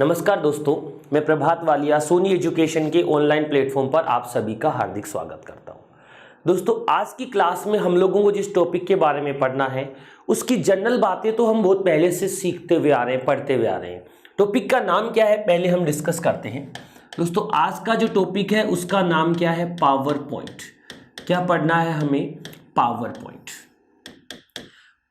नमस्कार दोस्तों, मैं प्रभात वालिया सोनी एजुकेशन के ऑनलाइन प्लेटफॉर्म पर आप सभी का हार्दिक स्वागत करता हूं। दोस्तों, आज की क्लास में हम लोगों को जिस टॉपिक के बारे में पढ़ना है उसकी जनरल बातें तो हम बहुत पहले से सीखते हुए आ रहे हैं, पढ़ते हुए आ रहे हैं। टॉपिक का नाम क्या है पहले हम डिस्कस करते हैं। दोस्तों, आज का जो टॉपिक है उसका नाम क्या है? Power point. क्या पढ़ना है हमें? Power point.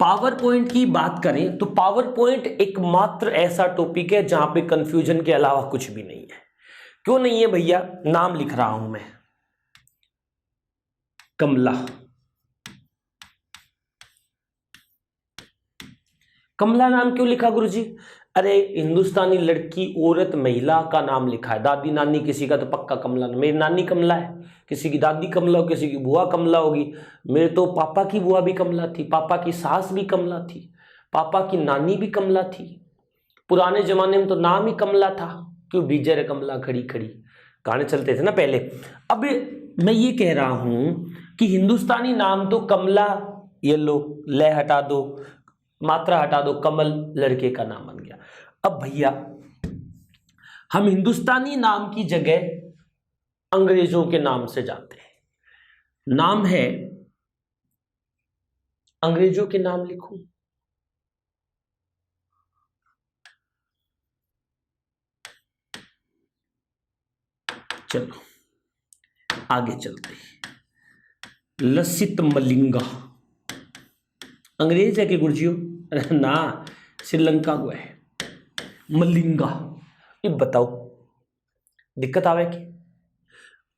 पावर पॉइंट की बात करें तो पावर पॉइंट एकमात्र ऐसा टॉपिक है जहां पे कंफ्यूजन के अलावा कुछ भी नहीं है। क्यों नहीं है भैया? नाम लिख रहा हूं मैं, कमला। कमला नाम क्यों लिखा गुरुजी? अरे हिंदुस्तानी लड़की, औरत, महिला का नाम लिखा है। दादी नानी किसी का तो पक्का कमला। मेरी नानी कमला है, किसी की दादी कमला हो, किसी की बुआ कमला होगी। मेरे तो पापा की बुआ भी कमला थी, पापा की सास भी कमला थी, पापा की नानी भी कमला थी। पुराने जमाने में तो नाम ही कमला था। क्यों बीजे रे कमला खड़ी खड़ी, गाने चलते थे ना पहले। अब मैं ये कह रहा हूं कि हिंदुस्तानी नाम तो कमला, ये लो, लय हटा दो, मात्रा हटा दो, कमल लड़के का नाम बन गया। अब भैया हम हिंदुस्तानी नाम की जगह अंग्रेजों के नाम से जाते हैं। नाम है, अंग्रेजों के नाम लिखूं? चलो आगे चलते हैं। लसित मलिंगा अंग्रेज है कि गुरुजियो? ना, श्रीलंका को है मलिंगा। ये बताओ दिक्कत आवे की?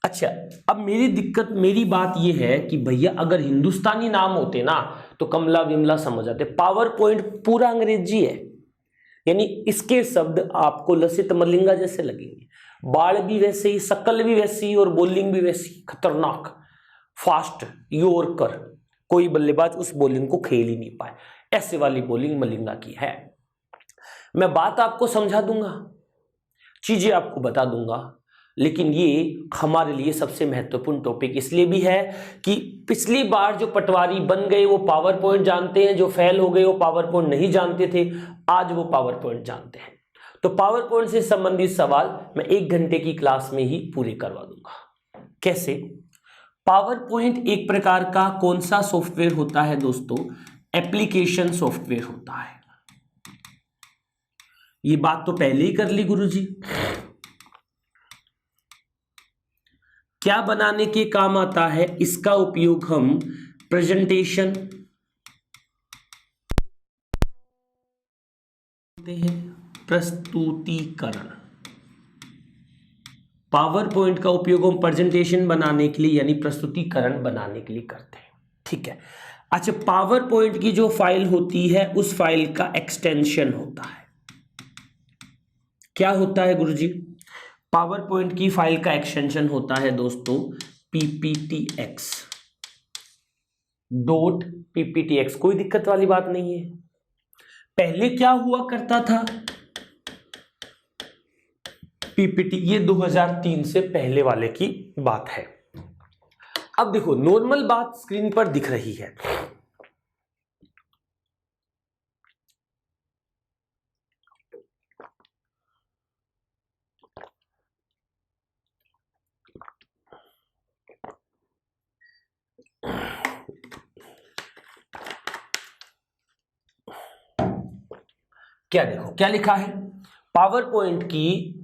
अच्छा, अब मेरी बात ये है कि भैया अगर हिंदुस्तानी नाम होते ना तो कमला विमला समझ आते। पावर पॉइंट पूरा अंग्रेजी है, यानी इसके शब्द आपको लसित मलिंगा जैसे लगेंगे। बाल भी वैसे ही, शक्ल भी वैसी और बॉलिंग भी वैसी खतरनाक, फास्ट, यॉर्कर। कोई बल्लेबाज उस बॉलिंग को खेल ही नहीं पाए, ऐसे वाली बॉलिंग मलिंगा की है। मैं बात आपको समझा दूंगा, चीजें आपको बता दूंगा, लेकिन ये हमारे लिए सबसे महत्वपूर्ण टॉपिक इसलिए भी है कि पिछली बार जो पटवारी बन गए वो पावर पॉइंट जानते हैं, जो फेल हो गए वो पावर पॉइंट नहीं जानते थे, आज वो पावर पॉइंट जानते हैं। तो पावर पॉइंट से संबंधित सवाल मैं 1 घंटे की क्लास में ही पूरे करवा दूंगा। कैसे? पावर पॉइंट एक प्रकार का कौन सा सॉफ्टवेयर होता है दोस्तों? एप्लीकेशन सॉफ्टवेयर होता है। ये बात तो पहले ही कर ली गुरुजी। क्या बनाने के काम आता है? इसका उपयोग हम प्रेजेंटेशन करते हैं, प्रस्तुतिकरण। पावर पॉइंट का उपयोग हम प्रेजेंटेशन बनाने के लिए यानी प्रस्तुतिकरण बनाने के लिए करते हैं। ठीक है। अच्छा, पावर पॉइंट की जो फाइल होती है उस फाइल का एक्सटेंशन होता है। क्या होता है गुरुजी? पावर पॉइंट की फाइल का एक्सटेंशन होता है दोस्तों PPTX .pptx। कोई दिक्कत वाली बात नहीं है। पहले क्या हुआ करता था? PPT, ये 2003 से पहले वाले की बात है। अब देखो, नॉर्मल बात स्क्रीन पर दिख रही है। क्या देखो, क्या लिखा है? पावर पॉइंट की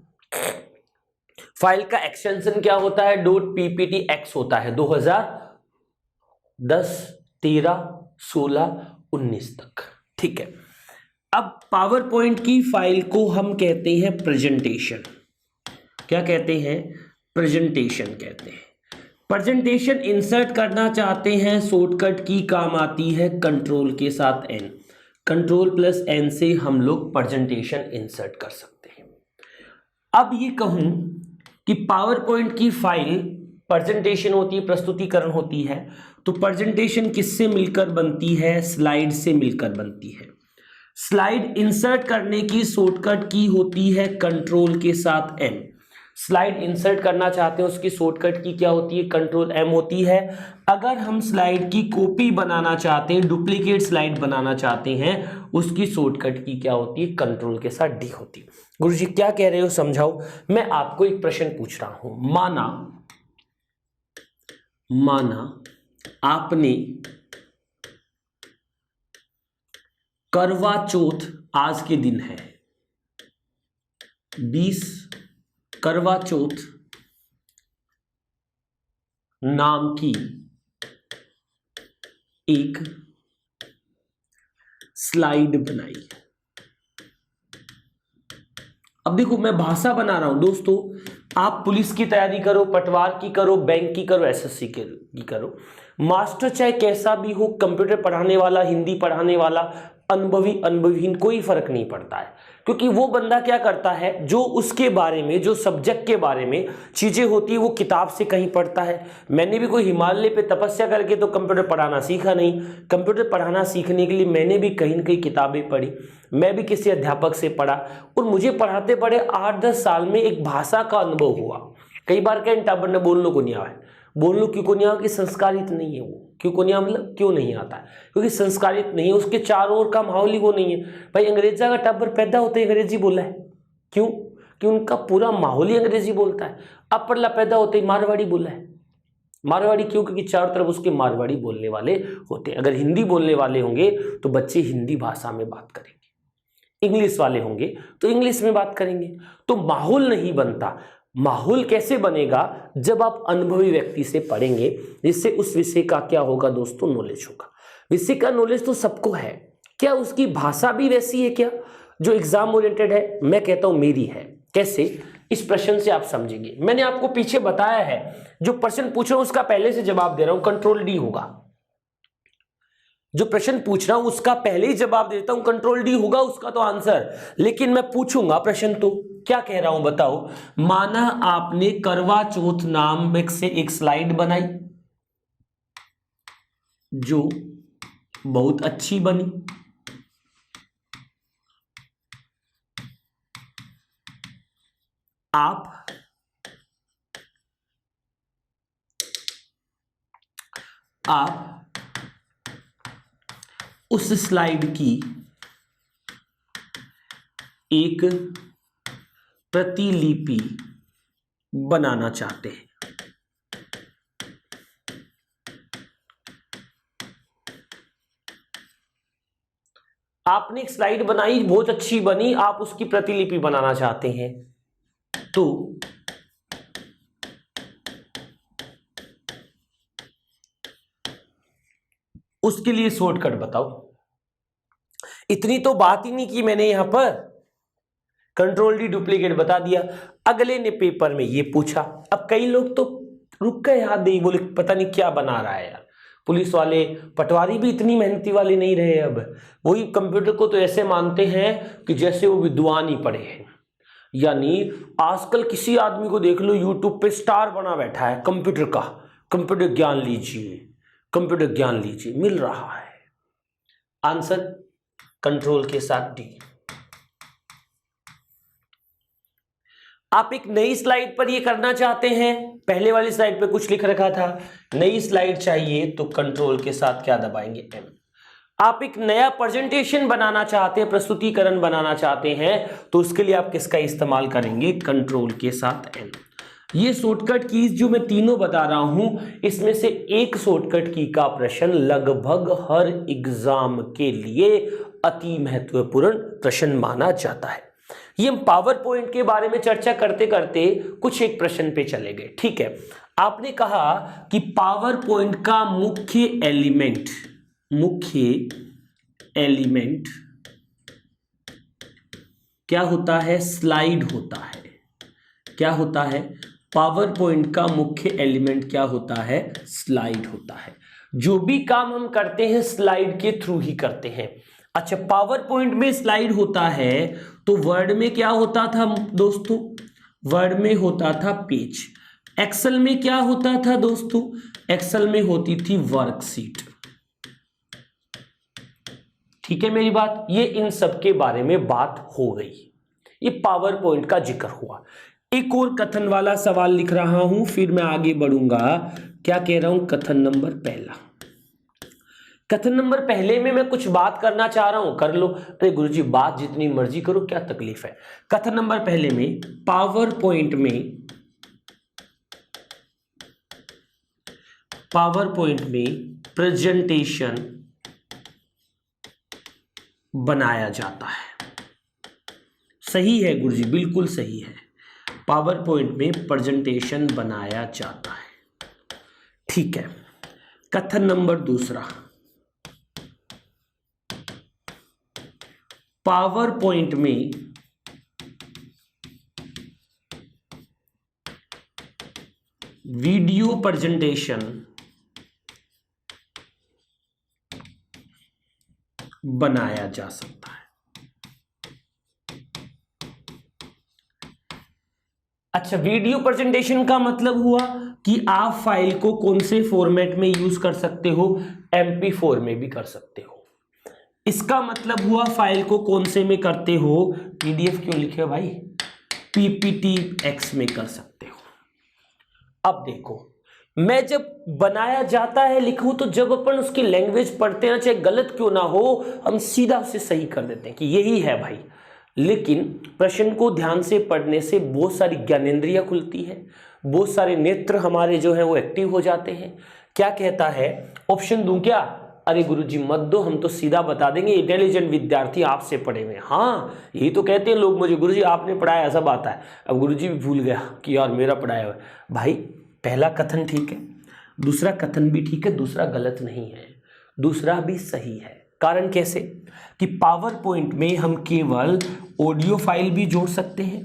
फाइल का एक्सटेंशन क्या होता है? .pptx होता है। 2010, 13, 16, 19 तक। ठीक है। अब पावर पॉइंट की फाइल को हम कहते हैं प्रेजेंटेशन। क्या कहते हैं? प्रेजेंटेशन कहते हैं। प्रेजेंटेशन इंसर्ट करना चाहते हैं, शॉर्टकट की काम आती है कंट्रोल के साथ N। कंट्रोल प्लस N से हम लोग प्रेजेंटेशन इंसर्ट कर सकते हैं। अब ये कहूं कि पावर पॉइंट की फाइल प्रेजेंटेशन होती है, प्रस्तुतिकरण होती है, तो प्रेजेंटेशन किससे मिलकर बनती है? स्लाइड से मिलकर बनती है। स्लाइड इंसर्ट करने की शॉर्टकट की होती है कंट्रोल के साथ N। स्लाइड इंसर्ट करना चाहते हैं उसकी शॉर्टकट की क्या होती है, कंट्रोल एम होती है। अगर हम स्लाइड की कॉपी बनाना चाहते हैं, डुप्लीकेट स्लाइड बनाना चाहते हैं, उसकी शॉर्टकट की क्या होती है, कंट्रोल के साथ डी होती है। गुरुजी क्या कह रहे हो समझाओ। मैं आपको एक प्रश्न पूछ रहा हूं, माना आपने करवा चौथ, आज के दिन है 20 करवा चौथ नाम की एक स्लाइड बनाई। अब देखो मैं भाषा बना रहा हूं दोस्तों, आप पुलिस की तैयारी करो, पटवार की करो, बैंक की करो, एसएससी की करो, मास्टर चाहे कैसा भी हो, कंप्यूटर पढ़ाने वाला, हिंदी पढ़ाने वाला, अनुभवीहीन, कोई फर्क नहीं पड़ता है। क्योंकि वो बंदा क्या करता है, जो उसके बारे में, जो सब्जेक्ट के बारे में चीजें होती है वो किताब से कहीं पढ़ता है। मैंने भी कोई हिमालय पे तपस्या करके तो कंप्यूटर पढ़ाना सीखा नहीं। कंप्यूटर पढ़ाना सीखने के लिए मैंने भी कहीं न कहीं किताबें पढ़ी, मैं भी किसी अध्यापक से पढ़ा, और मुझे पढ़ाते पढ़े 8-10 साल में एक भाषा का अनुभव हुआ। कई बार क्या टाबर ने बोलने को नहीं आया, बोलने क्यों को नहीं आया कि संस्कारित नहीं है वो, क्यों को नहीं आया मतलब क्यों नहीं आता है, क्योंकि संस्कारित नहीं है, उसके चारों ओर का माहौल ही वो नहीं है। भाई अंग्रेजा का टाबर पैदा होते ही अंग्रेजी बोला है, क्यों कि उनका पूरा माहौल ही अंग्रेजी बोलता है। अब पड़ला पैदा होते ही मारवाड़ी बोला है, मारवाड़ी क्यों, क्योंकि चारों तरफ उसके मारवाड़ी बोलने वाले होते हैं। अगर हिंदी बोलने वाले होंगे तो बच्चे हिंदी भाषा में बात करेंगे, इंग्लिश वाले होंगे तो इंग्लिश में बात करेंगे। तो माहौल नहीं बनता। माहौल कैसे बनेगा, जब आप अनुभवी व्यक्ति से पढ़ेंगे, जिससे उस विषय का क्या होगा दोस्तों, नॉलेज होगा। विषय का नॉलेज तो सबको है, क्या उसकी भाषा भी वैसी है क्या जो एग्जाम ओरिएंटेड है? मैं कहता हूं मेरी है। कैसे, इस प्रश्न से आप समझेंगे। मैंने आपको पीछे बताया है, जो प्रश्न पूछ रहा हूं उसका पहले से जवाब दे रहा हूं, कंट्रोल डी होगा। जो प्रश्न पूछ रहा हूं उसका पहले ही जवाब देता हूं, कंट्रोल डी होगा उसका तो आंसर। लेकिन मैं पूछूंगा प्रश्न, तो क्या कह रहा हूं बताओ। माना आपने करवा चौथ नाम से एक स्लाइड बनाई जो बहुत अच्छी बनी, आप उस स्लाइड की एक प्रतिलिपि बनाना चाहते हैं। आपने एक स्लाइड बनाई, बहुत अच्छी बनी, आप उसकी प्रतिलिपि बनाना चाहते हैं, तो उसके लिए शॉर्टकट बताओ। इतनी तो बात ही नहीं की मैंने यहां पर, कंट्रोल डी डुप्लीकेट बता दिया। अगले ने पेपर में ये पूछा। अब कई लोग तो रुक गए, हाथ दे, बोले पता नहीं क्या बना रहा है यार। पुलिस वाले, पटवारी भी इतनी मेहनती वाले नहीं रहे। अब वही कंप्यूटर को तो ऐसे मानते हैं कि जैसे वो विद्वान ही पढ़े हैं। यानी आजकल किसी आदमी को देख लो यूट्यूब पे स्टार बना बैठा है कंप्यूटर का, कंप्यूटर ज्ञान लीजिए, कंप्यूटर ज्ञान लीजिए, मिल रहा है। आंसर कंट्रोल के साथ डी। आप एक नई स्लाइड पर ये करना चाहते हैं, पहले वाली स्लाइड पे कुछ लिख रखा था, नई स्लाइड चाहिए तो कंट्रोल के साथ क्या दबाएंगे, एम। आप एक नया प्रेजेंटेशन बनाना चाहते हैं, प्रस्तुतिकरण बनाना चाहते हैं, तो उसके लिए आप किसका इस्तेमाल करेंगे, कंट्रोल के साथ एन। ये शॉर्टकट कीज जो मैं तीनों बता रहा हूं, इसमें से एक शॉर्टकट की का प्रश्न लगभग हर एग्जाम के लिए अति महत्वपूर्ण प्रश्न माना जाता है। ये हम पावर पॉइंट के बारे में चर्चा करते करते कुछ एक प्रश्न पे चले गए। ठीक है, आपने कहा कि पावर पॉइंट का मुख्य एलिमेंट क्या होता है, स्लाइड होता है। क्या होता है, पावर पॉइंट का मुख्य एलिमेंट क्या होता है, स्लाइड होता है। जो भी काम हम करते हैं स्लाइड के थ्रू ही करते हैं। अच्छा, पावर पॉइंट में स्लाइड होता है तो वर्ड में क्या होता था दोस्तों, वर्ड में होता था पेज। एक्सेल में क्या होता था दोस्तों, एक्सेल में होती थी वर्कशीट। ठीक है मेरी बात, ये इन सब के बारे में बात हो गई, ये पावर पॉइंट का जिक्र हुआ। एक और कथन वाला सवाल लिख रहा हूं, फिर मैं आगे बढ़ूंगा। क्या कह रहा हूं? कथन नंबर पहला। कथन नंबर पहले में मैं कुछ बात करना चाह रहा हूं, कर लो। अरे गुरुजी बात जितनी मर्जी करो, क्या तकलीफ है। कथन नंबर पहले में पावर पॉइंट में प्रेजेंटेशन बनाया जाता है। सही है गुरुजी, बिल्कुल सही है। पावर पॉइंट में प्रेजेंटेशन बनाया जाता है। ठीक है। कथन नंबर दूसरा, पावर पॉइंट में वीडियो प्रेजेंटेशन बनाया जा सकता है। अच्छा, वीडियो प्रेजेंटेशन का मतलब हुआ कि आप फाइल को कौन से फॉर्मेट में यूज कर सकते हो? MP4 में भी कर सकते हो। इसका मतलब हुआ फाइल को कौन से में करते हो? PDF क्यों लिखे भाई? PPTX में कर सकते हो। अब देखो, मैं जब बनाया जाता है लिखूं, तो जब अपन उसकी लैंग्वेज पढ़ते हैं, चाहे गलत क्यों ना हो, हम सीधा उसे सही कर देते हैं कि यही है भाई। लेकिन प्रश्न को ध्यान से पढ़ने से बहुत सारी ज्ञानेंद्रियां खुलती है, बहुत सारे नेत्र हमारे जो है वो एक्टिव हो जाते हैं। क्या कहता है? ऑप्शन दूं क्या? अरे गुरुजी मत दो, हम तो सीधा बता देंगे, इंटेलिजेंट विद्यार्थी आपसे पढ़े हुए। हाँ, यही तो कहते हैं लोग मुझे, गुरुजी आपने पढ़ाया, सब आता है। अब गुरुजी भी भूल गया कि यार मेरा पढ़ाया हुआ है। भाई पहला कथन ठीक है, दूसरा कथन भी ठीक है, दूसरा गलत नहीं है, दूसरा भी सही है। कारण कैसे? कि पावर पॉइंट में हम केवल ऑडियो फाइल भी जोड़ सकते हैं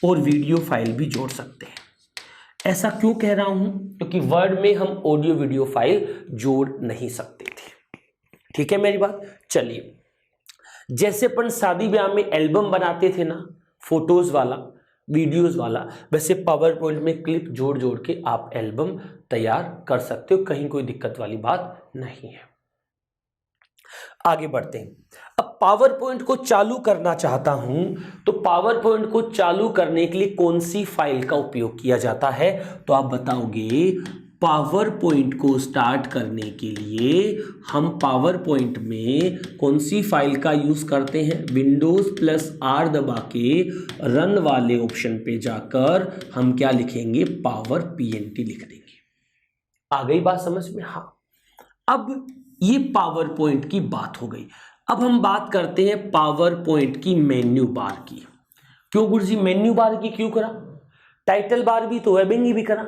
और वीडियो फाइल भी जोड़ सकते हैं। ऐसा क्यों कह रहा हूं? क्योंकि वर्ड में हम ऑडियो वीडियो फाइल जोड़ नहीं सकते थे। ठीक है मेरी बात? चलिए, जैसे अपन शादी ब्याह में एल्बम बनाते थे ना, फोटोज वाला, वीडियोस वाला, वैसे पावर पॉइंट में क्लिप जोड़ जोड़ के आप एल्बम तैयार कर सकते हो। कहीं कोई दिक्कत वाली बात नहीं है। आगे बढ़ते हैं। अब पावर पॉइंट को चालू करना चाहता हूं, तो पावर पॉइंट को चालू करने के लिए कौन सी फाइल का उपयोग किया जाता है? तो आप बताओगे, पावर पॉइंट को स्टार्ट करने के लिए हम पावर पॉइंट में कौन सी फाइल का यूज करते हैं? Windows+R दबा के रन वाले ऑप्शन पे जाकर हम क्या लिखेंगे? पावर PNT लिख देंगे। आ गई बात समझ में? हाँ। अब ये पावर पॉइंट की बात हो गई। अब हम बात करते हैं पावर पॉइंट की मेन्यू बार की। क्यों गुरुजी मेन्यू बार की क्यों करा? टाइटल बार भी तो वेबिंग भी करा।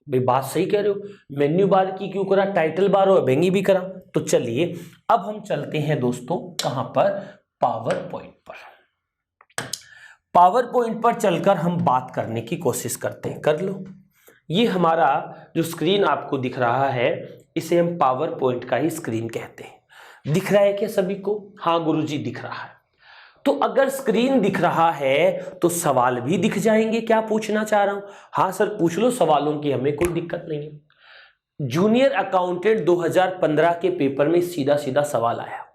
भाई बात सही कह रहे हो, मेन्यू बार की क्यों करा, टाइटल बार और वेबिंग भी करा। तो चलिए अब हम चलते हैं दोस्तों, कहां पर? पावर पॉइंट पर। पावर पॉइंट पर चलकर हम बात करने की कोशिश करते हैं। कर लो। ये हमारा जो स्क्रीन आपको दिख रहा है, इसे हम पावर पॉइंट का ही स्क्रीन कहते हैं। दिख रहा है क्या सभी को? हाँ गुरुजी दिख रहा है। तो अगर स्क्रीन दिख रहा है तो सवाल भी दिख जाएंगे। क्या पूछना चाह रहा हूं? हाँ सर पूछ लो, सवालों की हमें कोई दिक्कत नहीं है। जूनियर अकाउंटेंट 2015 के पेपर में सीधा सीधा सवाल आया।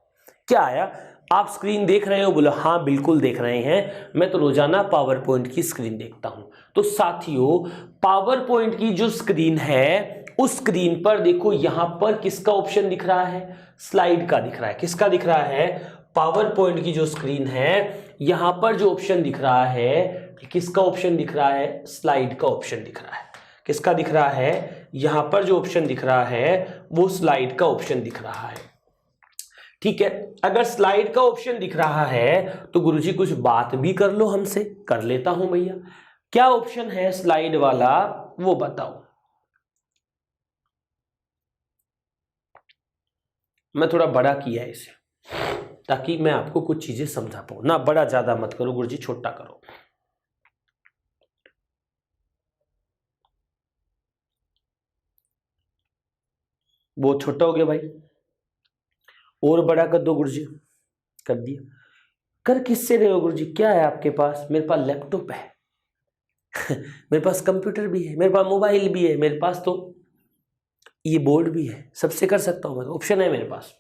क्या आया? आप स्क्रीन देख रहे हो? बोलो हाँ बिल्कुल देख रहे हैं, मैं तो रोजाना पावर पॉइंट की स्क्रीन देखता हूं। तो साथियों, पावर पॉइंट की जो स्क्रीन है, उस स्क्रीन पर देखो, यहां पर किसका ऑप्शन दिख रहा है? स्लाइड का दिख रहा है। किसका दिख रहा है? पावर पॉइंट की जो स्क्रीन है, यहां पर जो ऑप्शन दिख रहा है, किसका ऑप्शन दिख रहा है? स्लाइड का ऑप्शन दिख रहा है। किसका दिख रहा है? यहां पर जो ऑप्शन दिख रहा है वो स्लाइड का ऑप्शन दिख रहा है। ठीक है, अगर स्लाइड का ऑप्शन दिख रहा है तो गुरुजी कुछ बात भी कर लो हमसे। कर लेता हूं भैया। क्या ऑप्शन है स्लाइड वाला, वो बताओ। मैं थोड़ा बड़ा किया है इसे, ताकि मैं आपको कुछ चीजें समझा पाऊं ना। बड़ा ज्यादा मत करो गुरुजी, छोटा करो। बहुत छोटा हो गया भाई, और बड़ा कर दो गुरुजी। कर दिया। कर किससे रहे हो गुरुजी? क्या है आपके पास? मेरे पास लैपटॉप है मेरे पास कंप्यूटर भी है, मेरे पास मोबाइल भी है, मेरे पास तो ये बोर्ड भी है, सबसे कर सकता हूं मैं, ऑप्शन है मेरे पास।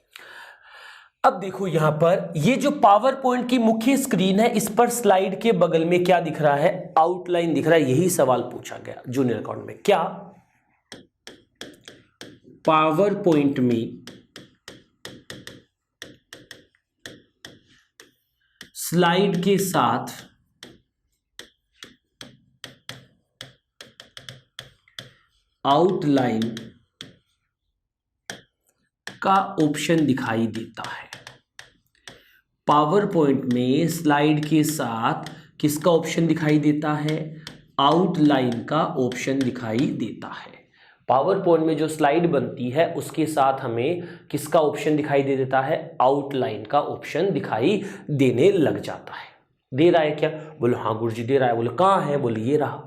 अब देखो यहां पर ये जो पावर पॉइंट की मुख्य स्क्रीन है, इस पर स्लाइड के बगल में क्या दिख रहा है? आउटलाइन दिख रहा है। यही सवाल पूछा गया जूनियर अकाउंट में। क्या पावर पॉइंट में स्लाइड के साथ आउटलाइन का ऑप्शन दिखाई देता है? पावर पॉइंट में स्लाइड के साथ किसका ऑप्शन दिखाई देता है? आउटलाइन का ऑप्शन दिखाई देता है। पावर पॉइंट में जो स्लाइड बनती है उसके साथ हमें किसका ऑप्शन दिखाई दे देता है? आउटलाइन का ऑप्शन दिखाई देने लग जाता है। दे रहा है क्या? बोलो हाँ गुरुजी दे रहा है। बोलो कहाँ है? बोले ये रहा।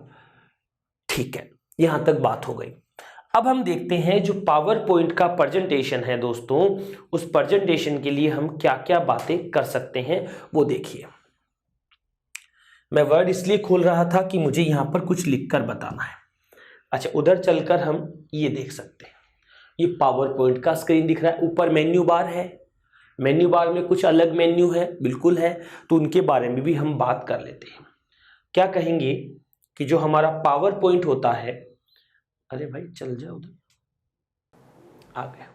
ठीक है, यहां तक बात हो गई। अब हम देखते हैं जो पावर पॉइंट का प्रेजेंटेशन है दोस्तों, उस प्रेजेंटेशन के लिए हम क्या क्या बातें कर सकते हैं वो देखिए। मैं वर्ड इसलिए खोल रहा था कि मुझे यहां पर कुछ लिखकर बताना है। अच्छा, उधर चलकर हम ये देख सकते हैं। ये पावर पॉइंट का स्क्रीन दिख रहा है, ऊपर मेन्यू बार है। मेन्यू बार में कुछ अलग मेन्यू है, बिल्कुल है, तो उनके बारे में भी हम बात कर लेते हैं। क्या कहेंगे कि जो हमारा पावर पॉइंट होता है, अरे भाई चल जाओ उधर, आ गया।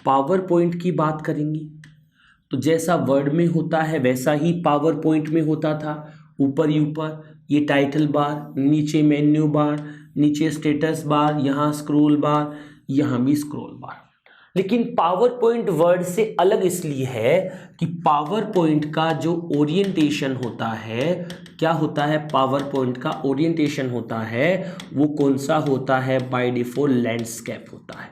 पावर पॉइंट की बात करेंगे तो जैसा वर्ड में होता है वैसा ही पावर पॉइंट में होता था। ऊपर ही ऊपर ये टाइटल बार, नीचे मेन्यू बार, नीचे स्टेटस बार, यहाँ स्क्रॉल बार, यहाँ भी स्क्रॉल बार। लेकिन पावर पॉइंट वर्ड से अलग इसलिए है कि पावर पॉइंट का जो ओरिएंटेशन होता है, क्या होता है? पावर पॉइंट का ओरिएंटेशन होता है वो कौन सा होता है? बाय डिफॉल्ट लैंडस्केप होता है।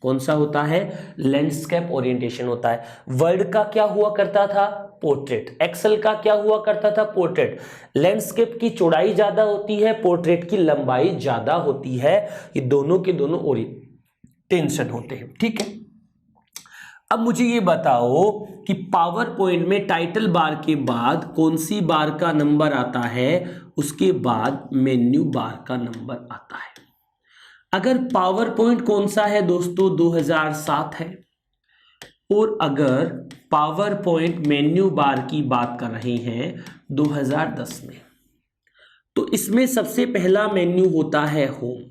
कौन सा होता है? लैंडस्केप ओरिएंटेशन होता है। वर्ड का क्या हुआ करता था? पोर्ट्रेट। एक्सेल का क्या हुआ करता था? पोर्ट्रेट। लैंडस्केप की चौड़ाई ज्यादा होती है, पोर्ट्रेट की लंबाई ज्यादा होती है। ये दोनों के दोनों ओरिएंटेशन होते हैं। ठीक है, अब मुझे ये बताओ कि पावर पॉइंट में टाइटल बार के बाद कौन सी बार का नंबर आता है? उसके बाद मेन्यू बार का नंबर आता है। अगर पावर पॉइंट कौन सा है दोस्तों? 2007 है। और अगर पावर पॉइंट मेन्यू बार की बात कर रहे हैं 2010 में, तो इसमें सबसे पहला मेन्यू होता है होम,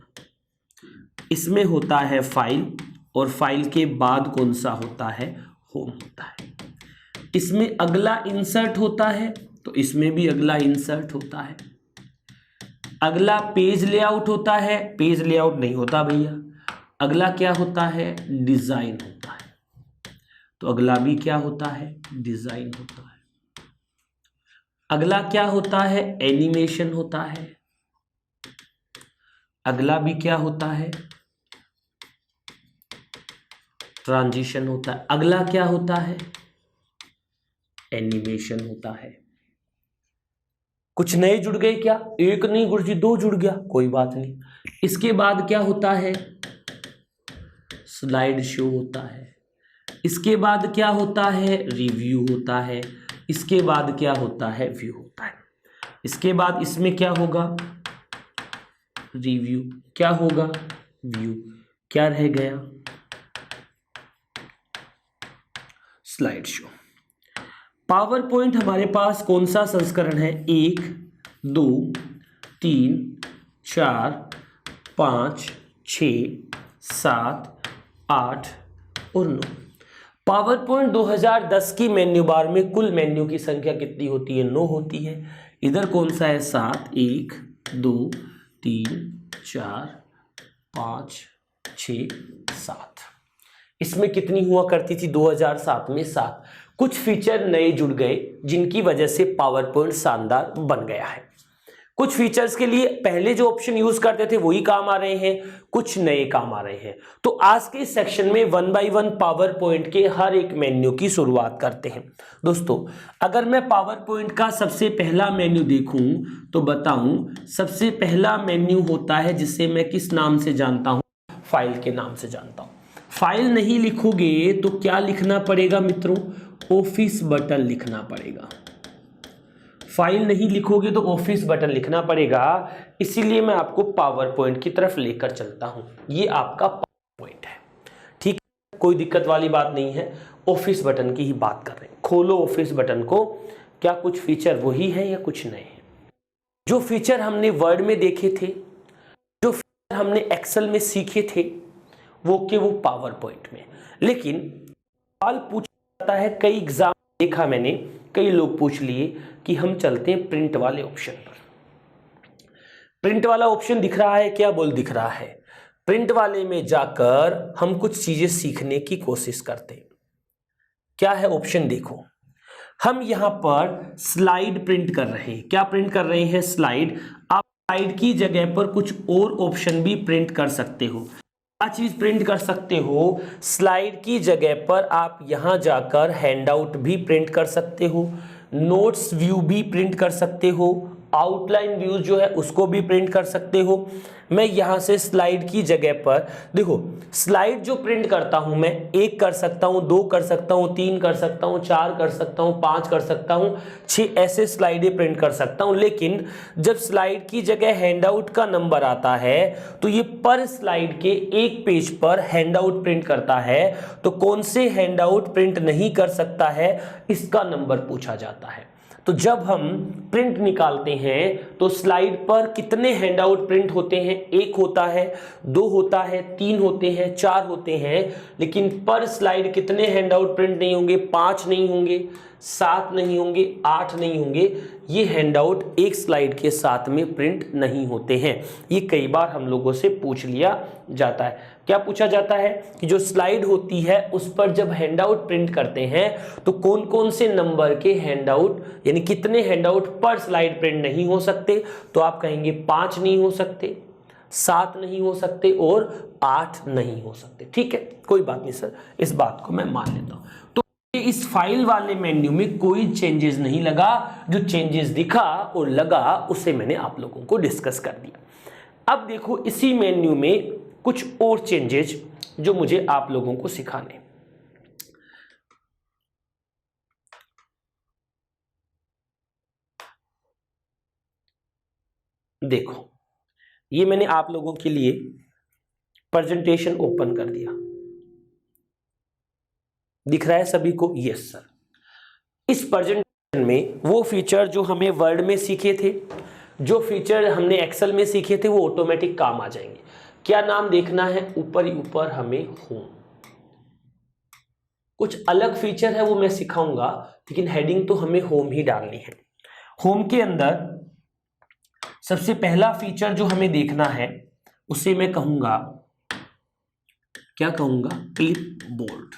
इसमें होता है फाइल, और फाइल के बाद कौन सा होता है? होम होता है। इसमें अगला इंसर्ट होता है, तो इसमें भी अगला इंसर्ट होता है। अगला पेज लेआउट होता है, पेज लेआउट नहीं होता भैया। अगला क्या होता है? डिजाइन होता है। तो अगला भी क्या होता है? डिजाइन होता है। अगला क्या होता है? एनिमेशन होता है। अगला भी क्या होता है? ट्रांजिशन होता है। अगला क्या होता है? एनिमेशन होता है। कुछ नए जुड़ गए क्या? एक नहीं गुरुजी, दो जुड़ गया, कोई बात नहीं। इसके बाद क्या होता है? स्लाइड शो होता है। इसके बाद क्या होता है? रिव्यू होता है। इसके बाद क्या होता है? व्यू होता है। इसके बाद इसमें क्या होगा? रिव्यू। क्या होगा? व्यू। क्या रह गया? Slide show. पावर पॉइंट हमारे पास कौन सा संस्करण है? 1, 2, 3, 4, 5, 6, 7, 8 और 9। पावर पॉइंट 2010 की मेन्यू बार में कुल मेन्यू की संख्या कितनी होती है? 9 होती है। इधर कौन सा है? 7, 1, 2, 3, 4, 5, 6, 7। इसमें कितनी हुआ करती थी 2007 में? 7। कुछ फीचर नए जुड़ गए जिनकी वजह से पावर पॉइंट शानदार बन गया है। कुछ फीचर्स के लिए पहले जो ऑप्शन यूज करते थे वही काम आ रहे हैं, कुछ नए काम आ रहे हैं। तो आज के सेक्शन में 1 बाय 1 पावर पॉइंट के हर एक मेन्यू की शुरुआत करते हैं। दोस्तों, अगर मैं पावर पॉइंट का सबसे पहला मेन्यू देखूं तो बताऊं, सबसे पहला मेन्यू होता है जिसे मैं किस नाम से जानता हूं? फाइल के नाम से जानता हूं। फाइल नहीं लिखोगे तो क्या लिखना पड़ेगा मित्रों? ऑफिस बटन लिखना पड़ेगा। फाइल नहीं लिखोगे तो ऑफिस बटन लिखना पड़ेगा। इसीलिए मैं आपको पावर पॉइंट की तरफ लेकर चलता हूं। ये आपका पावर पॉइंट है। ठीक है, कोई दिक्कत वाली बात नहीं है, ऑफिस बटन की ही बात कर रहे हैं। खोलो ऑफिस बटन को, क्या कुछ फीचर वही है या कुछ नए हैं? जो फीचर हमने वर्ड में देखे थे, जो फीचर हमने एक्सेल में सीखे थे, वो के वो पावर पॉइंट में। लेकिन सवाल पूछा जाता है, कई एग्जाम देखा मैंने, कई लोग पूछ लिए कि हम चलते हैं प्रिंट वाले ऑप्शन पर। प्रिंट वाला ऑप्शन दिख रहा है क्या? बोल दिख रहा है। प्रिंट वाले में जाकर हम कुछ चीजें सीखने की कोशिश करते हैं। क्या है ऑप्शन? देखो, हम यहां पर स्लाइड प्रिंट कर रहे हैं। क्या प्रिंट कर रहे हैं? स्लाइड। आप स्लाइड की जगह पर कुछ और ऑप्शन भी प्रिंट कर सकते हो। क्या चीज प्रिंट कर सकते हो? स्लाइड की जगह पर आप यहां जाकर हैंडआउट भी प्रिंट कर सकते हो, नोट्स व्यू भी प्रिंट कर सकते हो, आउटलाइन व्यूज जो है उसको भी प्रिंट कर सकते हो। मैं यहां से स्लाइड की जगह पर देखो, स्लाइड जो प्रिंट करता हूं मैं, 1 कर सकता हूं, 2 कर सकता हूं, 3 कर सकता हूं, 4 कर सकता हूं, 5 कर सकता हूं, 6 ऐसे स्लाइडें प्रिंट कर सकता हूं। लेकिन जब स्लाइड की जगह हैंडआउट का नंबर आता है तो ये पर स्लाइड के एक पेज पर हैंडआउट प्रिंट करता है। तो कौन से हैंडआउट प्रिंट नहीं कर सकता है, इसका नंबर पूछा जाता है। तो जब हम प्रिंट निकालते हैं तो स्लाइड पर कितने हैंडआउट प्रिंट होते हैं? 1 होता है, 2 होता है, 3 होते हैं, 4 होते हैं। लेकिन पर स्लाइड कितने हैंडआउट प्रिंट नहीं होंगे? 5 नहीं होंगे, 7 नहीं होंगे, 8 नहीं होंगे। ये हैंडआउट एक स्लाइड के साथ में प्रिंट नहीं होते हैं। ये कई बार हम लोगों से पूछ लिया जाता है। क्या पूछा जाता है कि जो स्लाइड होती है उस पर जब हैंडआउट प्रिंट करते हैं तो कौन कौन से नंबर के हैंडआउट, यानी कितने हैंडआउट पर स्लाइड प्रिंट नहीं हो सकते? तो आप कहेंगे 5 नहीं हो सकते, 7 नहीं हो सकते और 8 नहीं हो सकते। ठीक है, कोई बात नहीं सर, इस बात को मैं मान लेता हूं। तो इस फाइल वाले मेन्यू में कोई चेंजेस नहीं लगा, जो चेंजेस दिखा और लगा उसे मैंने आप लोगों को डिस्कस कर दिया। अब देखो इसी मेन्यू में कुछ और चेंजेस जो मुझे आप लोगों को सिखाने। देखो, ये मैंने आप लोगों के लिए प्रेजेंटेशन ओपन कर दिया, दिख रहा है सभी को? Yes sir. इस प्रेजेंटेशन में वो फीचर जो हमें वर्ड में सीखे थे, जो फीचर हमने एक्सेल में सीखे थे, वो ऑटोमेटिक काम आ जाएंगे। क्या नाम देखना है? ऊपर ही ऊपर हमें होम। कुछ अलग फीचर है वो मैं सिखाऊंगा, लेकिन हेडिंग तो हमें होम ही डालनी है। होम के अंदर सबसे पहला फीचर जो हमें देखना है उसे मैं कहूंगा, क्या कहूंगा? Clip board.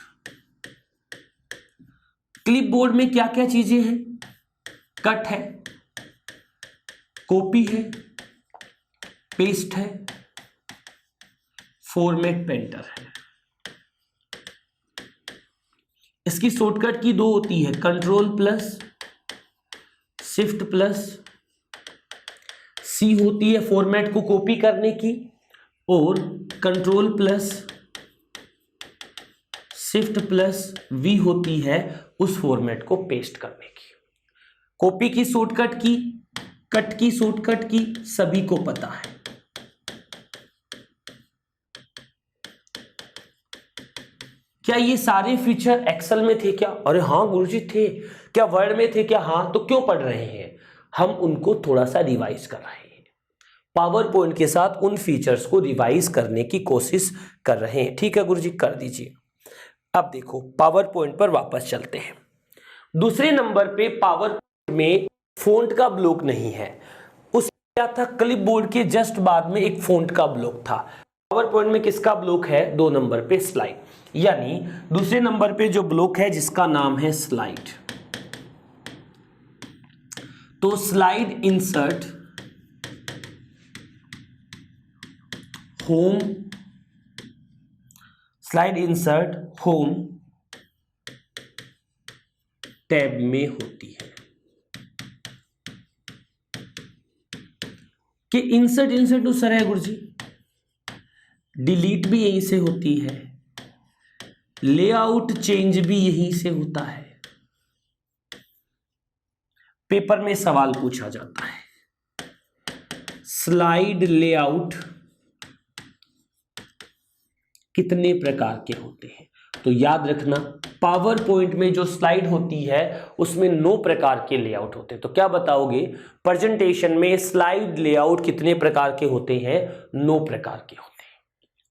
क्लिप बोर्ड में क्या क्या चीजें हैं? कट है, कॉपी है, पेस्ट है, फॉर्मेट पेंटर है। इसकी शॉर्टकट की 2 होती है, control plus shift plus C होती है फॉर्मेट को कॉपी करने की, और control plus shift plus V होती है उस फॉर्मेट को पेस्ट करने की। कॉपी की शॉर्टकट की, कट की शॉर्टकट की सभी को पता है। क्या ये सारे फीचर एक्सेल में थे क्या? अरे हाँ गुरुजी थे। क्या वर्ड में थे क्या? हाँ। तो क्यों पढ़ रहे हैं? हम उनको थोड़ा सा रिवाइज कर रहे हैं, पावर पॉइंट के साथ उन फीचर्स को रिवाइज करने की कोशिश कर रहे हैं। ठीक है गुरुजी, कर दीजिए। अब देखो पावर पॉइंट पर वापस चलते हैं। दूसरे नंबर पे पावर पॉइंट में फॉन्ट का ब्लॉक नहीं है। उस क्या था? क्लिप बोर्ड के जस्ट बाद में एक फॉन्ट का ब्लॉक था। पावर पॉइंट में किसका ब्लॉक है? 2 नंबर पे स्लाइड, यानी दूसरे नंबर पे जो ब्लॉक है जिसका नाम है स्लाइड। तो slide insert home, slide insert home tab में होती है। कि इंसर्ट तो सर है गुरुजी, डिलीट भी यहीं से होती है, लेआउट चेंज भी यहीं से होता है। पेपर में सवाल पूछा जाता है, स्लाइड लेआउट कितने प्रकार के होते हैं? तो याद रखना पावर पॉइंट में जो स्लाइड होती है उसमें 9 प्रकार के लेआउट होते हैं। तो क्या बताओगे, प्रेजेंटेशन में स्लाइड लेआउट कितने प्रकार के होते हैं? 9 प्रकार के होते हैं।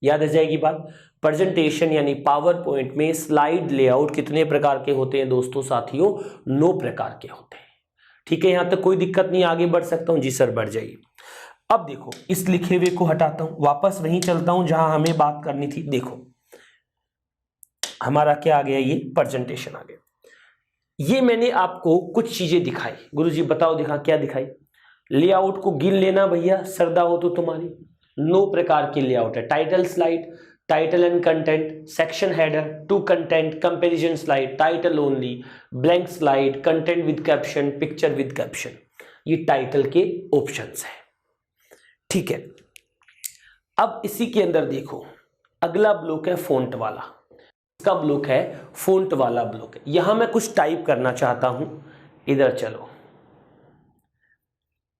याद आ जाएगी बात। प्रेजेंटेशन यानी पावर पॉइंट में स्लाइड लेआउट कितने प्रकार के होते हैं दोस्तों साथियों? 9 प्रकार के होते हैं। ठीक है, यहां तक कोई दिक्कत नहीं, आगे बढ़ सकता हूं? जी सर बढ़ जाइए। अब देखो इस लिखे हुए को हटाता हूं, वापस वहीं चलता हूं जहां हमें बात करनी थी। देखो हमारा क्या आ गया, ये प्रेजेंटेशन आ गया। ये मैंने आपको कुछ चीजें दिखाई। गुरुजी बताओ दिखा, क्या दिखाई? लेआउट को गिन लेना भैया, श्रद्धा हो तो तुम्हारी। 9 प्रकार के लेआउट है। Title slide, title and content, section header, two content, comparison slide, title only, blank slide, content with caption, picture with caption. ये टाइटल के ऑप्शंस हैं। ठीक है, अब इसी के अंदर देखो अगला ब्लॉक है फोंट वाला। इसका ब्लॉक है फोंट वाला ब्लॉक है। यहां मैं कुछ टाइप करना चाहता हूं, इधर चलो।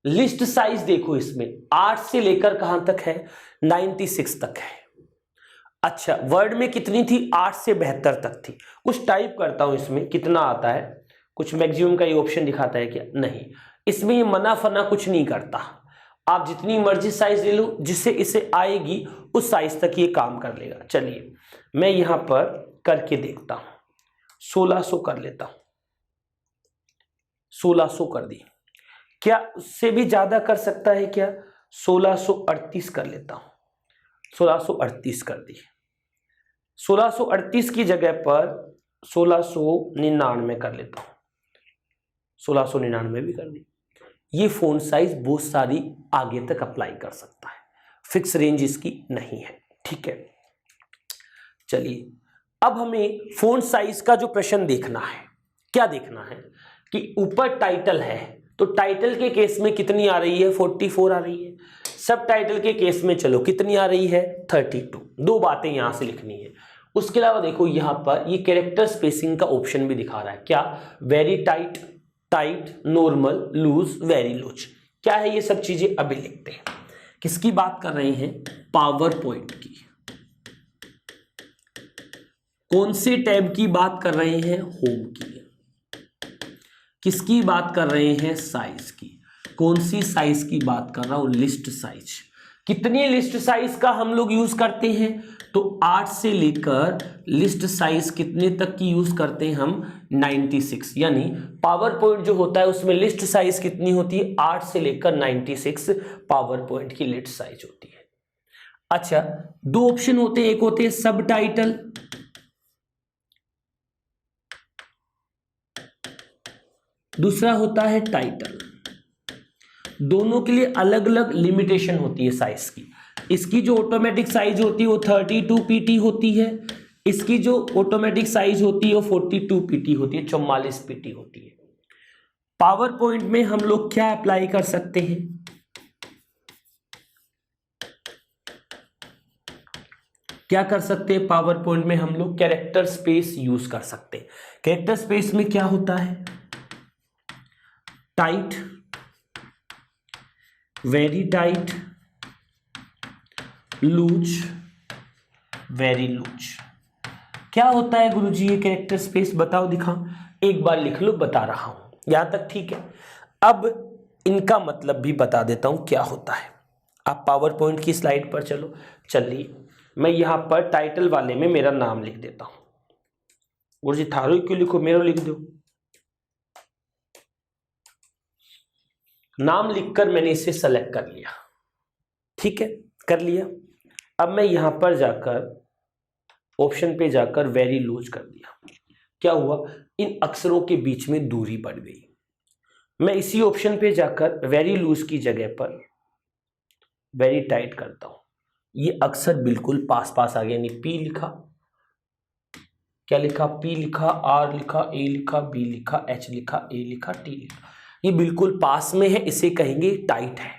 लिस्ट साइज देखो, इसमें 8 से लेकर कहां तक है? 96 तक है। अच्छा, वर्ड में कितनी थी? 8 से 72 तक थी। कुछ टाइप करता हूं, इसमें कितना आता है? कुछ मैक्सिमम का ये ऑप्शन दिखाता है क्या? नहीं, इसमें ये मना फना कुछ नहीं करता। आप जितनी मर्जी साइज ले लो, जिससे इसे आएगी उस साइज तक ये काम कर लेगा। चलिए मैं यहां पर करके देखता हूं, 1600 कर लेता हूं। 1600 कर दी। क्या उससे भी ज्यादा कर सकता है क्या? 1638 कर लेता हूं। 1638 कर दी। 1638 की जगह पर 1699 कर लेता हूं। 1699 भी कर दी। ये फोंट साइज बहुत सारी आगे तक अप्लाई कर सकता है, फिक्स रेंज इसकी नहीं है। ठीक है, चलिए अब हमें फोंट साइज का जो प्रश्न देखना है, क्या देखना है कि ऊपर टाइटल है तो टाइटल के केस में कितनी आ रही है? 44 आ रही है। सब टाइटल के केस में चलो कितनी आ रही है? 32। दो बातें यहां से लिखनी है। उसके अलावा देखो यहां पर ये कैरेक्टर स्पेसिंग का ऑप्शन भी दिखा रहा है। क्या? Very tight, tight, normal, loose, very loose. क्या है ये सब चीजें? अभी लिखते हैं। किसकी बात कर रहे हैं? पावर पॉइंट की। कौन से टैब की बात कर रहे हैं? होम की। किसकी बात कर रहे हैं? साइज की। कौन सी साइज की बात कर रहा हूं? List size. कितनी लिस्ट साइज का हम लोग यूज करते हैं? तो 8 से लेकर लिस्ट साइज कितने तक की यूज करते हैं हम? 96। यानी पावर पॉइंट जो होता है उसमें लिस्ट साइज कितनी होती है? 8 से लेकर 96 पावर पॉइंट की लिस्ट साइज होती है। अच्छा, दो ऑप्शन होते हैं, एक होते हैं सब टाइटल, दूसरा होता है टाइटल। दोनों के लिए अलग अलग लिमिटेशन होती है साइज की। इसकी जो ऑटोमेटिक साइज होती है वो 32 पीटी होती है। इसकी जो ऑटोमेटिक साइज होती है वो 42 पीटी होती है, 44 पीटी होती है। पावर पॉइंट में हम लोग क्या अप्लाई कर सकते हैं? क्या कर सकते हैं? पावर पॉइंट में हम लोग कैरेक्टर स्पेस यूज कर सकते हैं। कैरेक्टर स्पेस में क्या होता है? Tight, very tight, loose, very loose. क्या होता है गुरुजी ये कैरेक्टर स्पेस? बताओ दिखा, एक बार लिख लो, बता रहा हूं। यहां तक ठीक है। अब इनका मतलब भी बता देता हूं क्या होता है। आप पावर पॉइंट की स्लाइड पर चलो। चलिए मैं यहां पर टाइटल वाले में मेरा नाम लिख देता हूं। गुरुजी थारो क्यों लिखो, मेरा लिख दो। नाम लिखकर मैंने इसे सेलेक्ट कर लिया। ठीक है, कर लिया। अब मैं यहां पर जाकर ऑप्शन पे जाकर वेरी लूज कर दिया। क्या हुआ? इन अक्षरों के बीच में दूरी बढ़ गई। मैं इसी ऑप्शन पे जाकर वेरी लूज की जगह पर वेरी टाइट करता हूं। ये अक्षर बिल्कुल पास पास आ गया। यानी पी लिखा, क्या लिखा? पी लिखा, आर लिखा, ए लिखा, बी लिखा, एच लिखा, ए लिखा, टी लिखा। ये बिल्कुल पास में है, इसे कहेंगे टाइट है।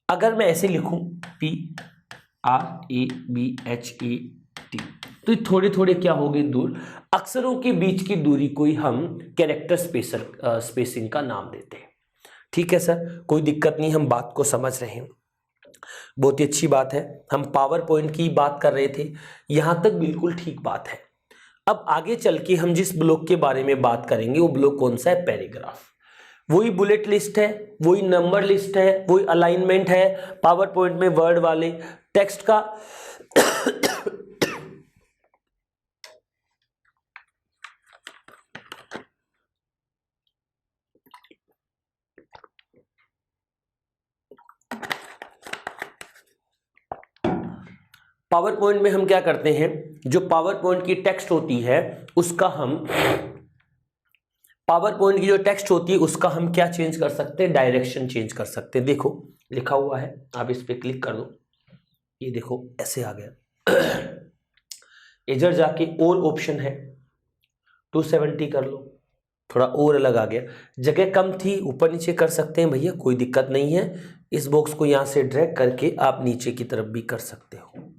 अगर मैं ऐसे लिखूं P R A B H A T, तो ये थोड़े थोड़े क्या हो गए? दूर। अक्षरों के बीच की दूरी को ही हम कैरेक्टर स्पेसिंग का नाम देते हैं। ठीक है सर, कोई दिक्कत नहीं, हम बात को समझ रहे हैं। बहुत ही अच्छी बात है, हम पावर पॉइंट की बात कर रहे थे, यहां तक बिल्कुल ठीक बात है। अब आगे चल के हम जिस ब्लॉक के बारे में बात करेंगे वो ब्लॉक कौन सा है? पैराग्राफ। वही बुलेट लिस्ट है, वही नंबर लिस्ट है, वही अलाइनमेंट है, पावर पॉइंट में वर्ड वाले टेक्स्ट का पावर पॉइंट में हम क्या करते हैं, जो पावर पॉइंट की टेक्स्ट होती है उसका हम पावर पॉइंट की जो टेक्स्ट होती है उसका हम क्या चेंज कर सकते हैं? डायरेक्शन चेंज कर सकते हैं। देखो लिखा हुआ है, आप इस पे क्लिक कर दो, ये देखो ऐसे आ गया। इधर जाके और ऑप्शन है 270 कर लो, थोड़ा और अलग आ गया, जगह कम थी ऊपर नीचे कर सकते हैं भैया, कोई दिक्कत नहीं है। इस बॉक्स को यहाँ से ड्रैग करके आप नीचे की तरफ भी कर सकते हो।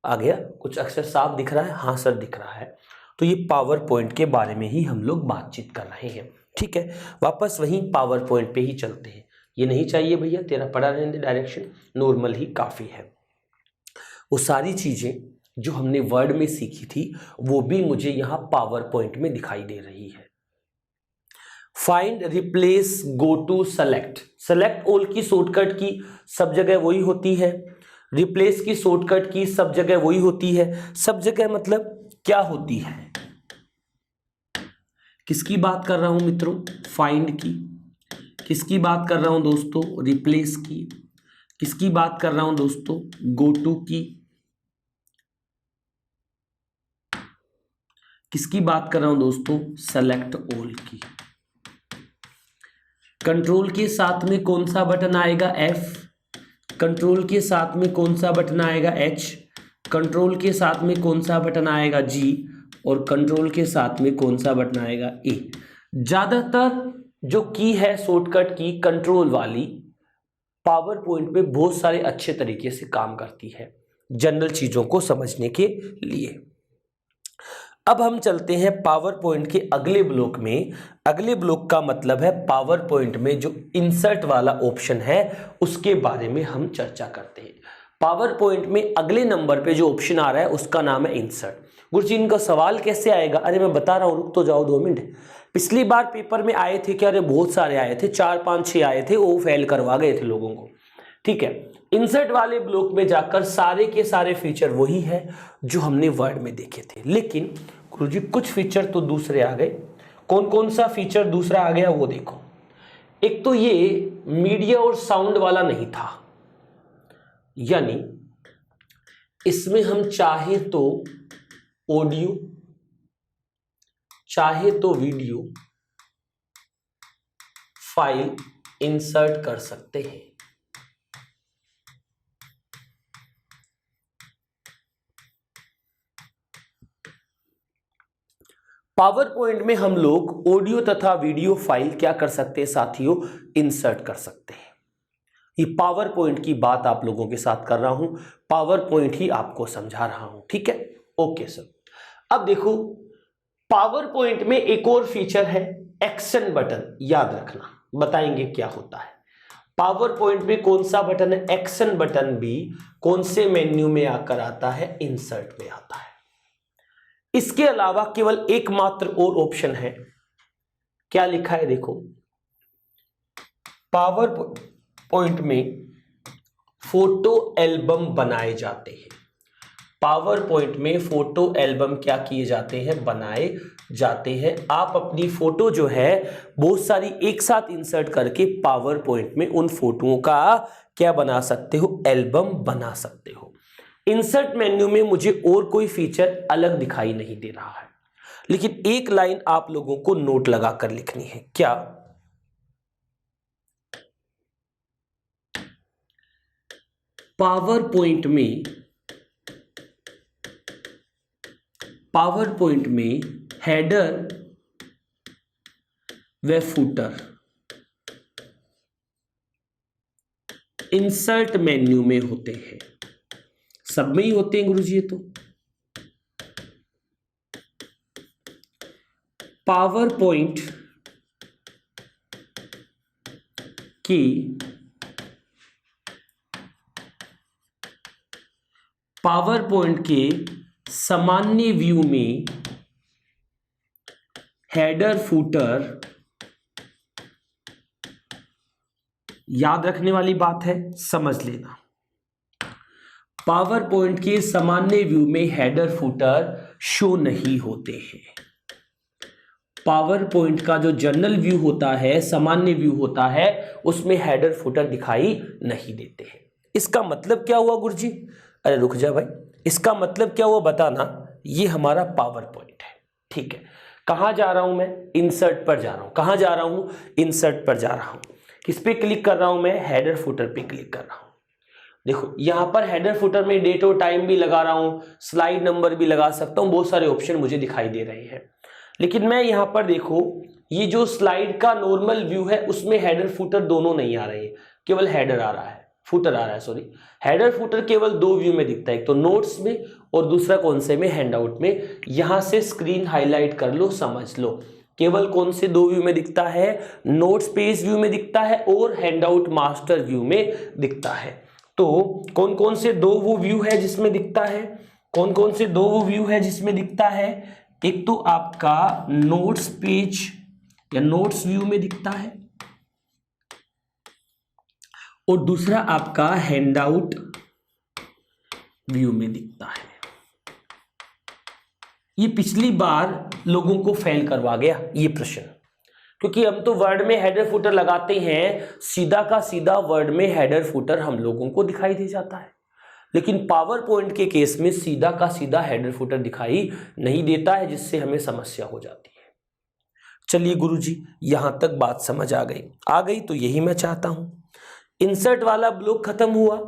आ गया? कुछ अक्षर साफ दिख रहा है? हाँ सर दिख रहा है। तो ये पावर पॉइंट के बारे में ही हम लोग बातचीत कर रहे हैं, ठीक है। वापस वहीं पावर पॉइंट पे ही चलते हैं। ये नहीं चाहिए भैया, तेरा पड़ा रहने दे, डायरेक्शन नॉर्मल ही काफ़ी है। वो सारी चीज़ें जो हमने वर्ड में सीखी थी वो भी मुझे यहाँ पावर पॉइंट में दिखाई दे रही है। Find, replace, go to, select. Select all की शॉर्टकट की सब जगह वही होती है, रिप्लेस की शॉर्टकट की सब जगह वही होती है। सब जगह मतलब क्या होती है? किसकी बात कर रहा हूं मित्रों? फाइंड की। किसकी बात कर रहा हूं दोस्तों? रिप्लेस की। किसकी बात कर रहा हूं दोस्तों? गो टू की। किसकी बात कर रहा हूं दोस्तों? सेलेक्ट ऑल की। कंट्रोल के साथ में कौन सा बटन आएगा? एफ। कंट्रोल के साथ में कौन सा बटन आएगा? एच। कंट्रोल के साथ में कौन सा बटन आएगा? जी। और कंट्रोल के साथ में कौन सा बटन आएगा? ए। ज्यादातर जो की है शॉर्टकट की कंट्रोल वाली पावर पॉइंट में बहुत सारे अच्छे तरीके से काम करती है जनरल चीजों को समझने के लिए। अब हम चलते हैं पावर पॉइंट के अगले ब्लॉक में। अगले ब्लॉक का मतलब है पावर पॉइंट में जो इंसर्ट वाला ऑप्शन है उसके बारे में हम चर्चा करते हैं। पावर पॉइंट में अगले नंबर पे जो ऑप्शन आ रहा है उसका नाम है इंसर्ट। गुरुजी इनका सवाल कैसे आएगा? अरे मैं बता रहा हूं, रुक तो जाओ 2 मिनट। पिछली बार पेपर में आए थे क्या? अरे बहुत सारे आए थे, 4 5 6 आए थे, वो फेल करवा गए थे लोगों को, ठीक है। इंसर्ट वाले ब्लॉक में जाकर सारे के सारे फीचर वही है जो हमने वर्ड में देखे थे, लेकिन गुरुजी कुछ फीचर तो दूसरे आ गए। कौन कौन सा फीचर दूसरा आ गया वो देखो। एक तो ये मीडिया और साउंड वाला नहीं था, यानी इसमें हम चाहे तो ऑडियो चाहे तो वीडियो फाइल इंसर्ट कर सकते हैं। पावर पॉइंट में हम लोग ऑडियो तथा वीडियो फाइल क्या कर सकते हैं साथियों? इंसर्ट कर सकते हैं। ये पावर पॉइंट की बात आप लोगों के साथ कर रहा हूं, पावर पॉइंट ही आपको समझा रहा हूं, ठीक है। Okay sir. अब देखो पावर पॉइंट में एक और फीचर है एक्शन बटन, याद रखना, बताएंगे क्या होता है। पावर पॉइंट में कौन सा बटन है? एक्शन बटन भी कौन से मेन्यू में आकर आता है? इंसर्ट में आता है। इसके अलावा केवल एकमात्र और ऑप्शन है, क्या लिखा है देखो, पावर पॉइंट में फोटो एल्बम बनाए जाते हैं। पावर पॉइंट में फोटो एल्बम क्या किए जाते हैं? बनाए जाते हैं। आप अपनी फोटो जो है बहुत सारी एक साथ इंसर्ट करके पावर पॉइंट में उन फोटोओं का क्या बना सकते हो? एल्बम बना सकते हो। इंसर्ट मेन्यू में मुझे और कोई फीचर अलग दिखाई नहीं दे रहा है, लेकिन एक लाइन आप लोगों को नोट लगाकर लिखनी है। क्या? पावर पॉइंट में हेडर व फुटर इंसर्ट मेन्यू में होते हैं। सब में ही होते हैं गुरुजी ये तो। पावर पॉइंट की पावर पॉइंट के सामान्य व्यू में हेडर फुटर, याद रखने वाली बात है, समझ लेना, पावर पॉइंट के सामान्य व्यू में हेडर फुटर शो नहीं होते हैं। पावर पॉइंट का जो जनरल व्यू होता है, सामान्य व्यू होता है, उसमें हेडर फुटर दिखाई नहीं देते हैं। इसका मतलब क्या हुआ गुरुजी? अरे रुक जा भाई, इसका मतलब क्या हुआ बताना। ये हमारा पावर पॉइंट है, ठीक है। कहां जा रहा हूं मैं? इंसर्ट पर जा रहा हूं। कहां जा रहा हूं? इंसर्ट पर जा रहा हूं। किस पे क्लिक कर रहा हूं मैं? हेडर फुटर पे क्लिक कर रहा हूं। देखो यहां पर हेडर फुटर में डेट और टाइम भी लगा रहा हूं, स्लाइड नंबर भी लगा सकता हूं, बहुत सारे ऑप्शन मुझे दिखाई दे रहे हैं। लेकिन मैं यहां पर देखो, ये जो स्लाइड का नॉर्मल व्यू है उसमें हेडर फुटर दोनों नहीं आ रहे हैं, केवल हेडर आ रहा है, फुटर आ रहा है, सॉरी। हेडर फुटर केवल दो व्यू में दिखता है, एक तो नोट्स में और दूसरा कौन से में? हैंडआउट में। यहां से स्क्रीन हाईलाइट कर लो, समझ लो। केवल कौन से दो व्यू में दिखता है? नोट्स पेज व्यू में दिखता है और हैंडआउट मास्टर व्यू में दिखता है। तो कौन कौन से दो वो व्यू है जिसमें दिखता है? कौन कौन से दो वो व्यू है जिसमें दिखता है? एक तो आपका नोट्स पेज या नोट्स व्यू में दिखता है और दूसरा आपका हैंडआउट व्यू में दिखता है। ये पिछली बार लोगों को फेल करवा गया ये प्रश्न, क्योंकि हम तो वर्ड में हेडर फुटर लगाते हैं, सीधा का सीधा वर्ड में हेडर फुटर हम लोगों को दिखाई दे जाता है। लेकिन पावर पॉइंट के केस में सीधा का सीधा हेडर फुटर दिखाई नहीं देता है, जिससे हमें समस्या हो जाती है। चलिए गुरुजी, यहां तक बात समझ आ गई तो यही मैं चाहता हूं। इंसर्ट वाला ब्लॉक खत्म हुआ।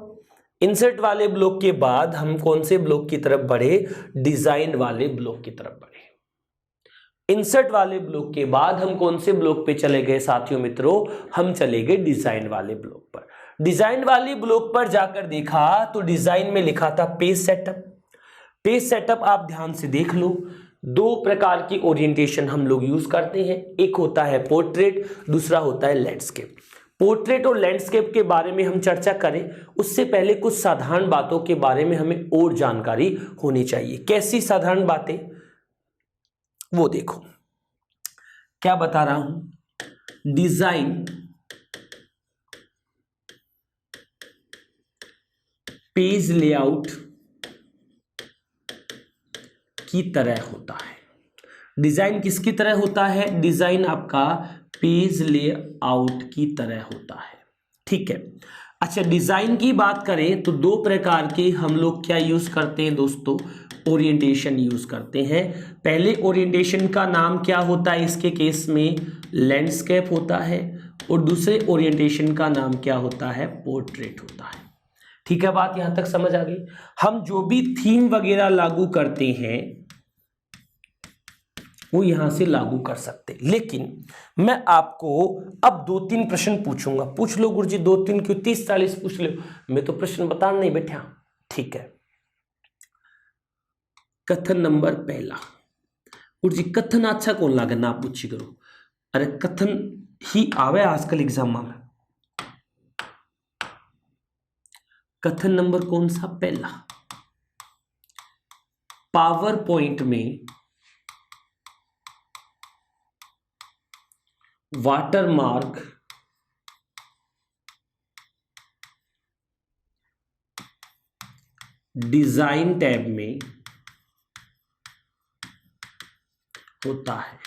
इंसर्ट वाले ब्लॉक के बाद हम कौन से ब्लॉक की तरफ बढ़े? डिजाइन वाले ब्लॉक की तरफ बढ़े। इंसर्ट वाले ब्लॉक के बाद हम कौन से ब्लॉक पे चले गए साथियों मित्रों? हम चले गए डिजाइन वाले ब्लॉक पर। डिजाइन वाले ब्लॉक पर जाकर देखा तो डिजाइन में लिखा था पेज सेटअप। पेज सेटअप आप ध्यान से देख लो, दो प्रकार की ओरिएंटेशन हम लोग यूज करते हैं, एक होता है पोर्ट्रेट, दूसरा होता है लैंडस्केप। पोर्ट्रेट और लैंडस्केप के बारे में हम चर्चा करें उससे पहले कुछ साधारण बातों के बारे में हमें और जानकारी होनी चाहिए। कैसी साधारण बातें? वो देखो क्या बता रहा हूं। डिजाइन पेज लेआउट की तरह होता है। डिजाइन किसकी तरह होता है? डिजाइन आपका पेज लेआउट की तरह होता है, ठीक है। अच्छा, डिजाइन की बात करें तो दो प्रकार के हम लोग क्या यूज करते हैं दोस्तों? ओरिएंटेशन यूज करते हैं। पहले ओरिएंटेशन का नाम क्या होता है? इसके केस में लैंडस्केप होता है और दूसरे ओरिएंटेशन का नाम क्या होता है? पोर्ट्रेट होता है। ठीक है, बात यहां तक समझ आ गई। हम जो भी थीम वगैरह लागू करते हैं वो यहां से लागू कर सकते, लेकिन मैं आपको अब 2-3 प्रश्न पूछूंगा। पूछ लो गुरुजी, 2-3 क्यों, 30-40 पूछ लो, मैं तो प्रश्न बताने नहीं बैठा। ठीक है, कथन नंबर पहला। गुरुजी कथन अच्छा कौन लागे ना पूछी करो। अरे कथन ही आवे आजकल एग्जाम में। कथन नंबर कौन सा? पहला। पावर पॉइंट में वाटरमार्क डिजाइन टैब में होता है।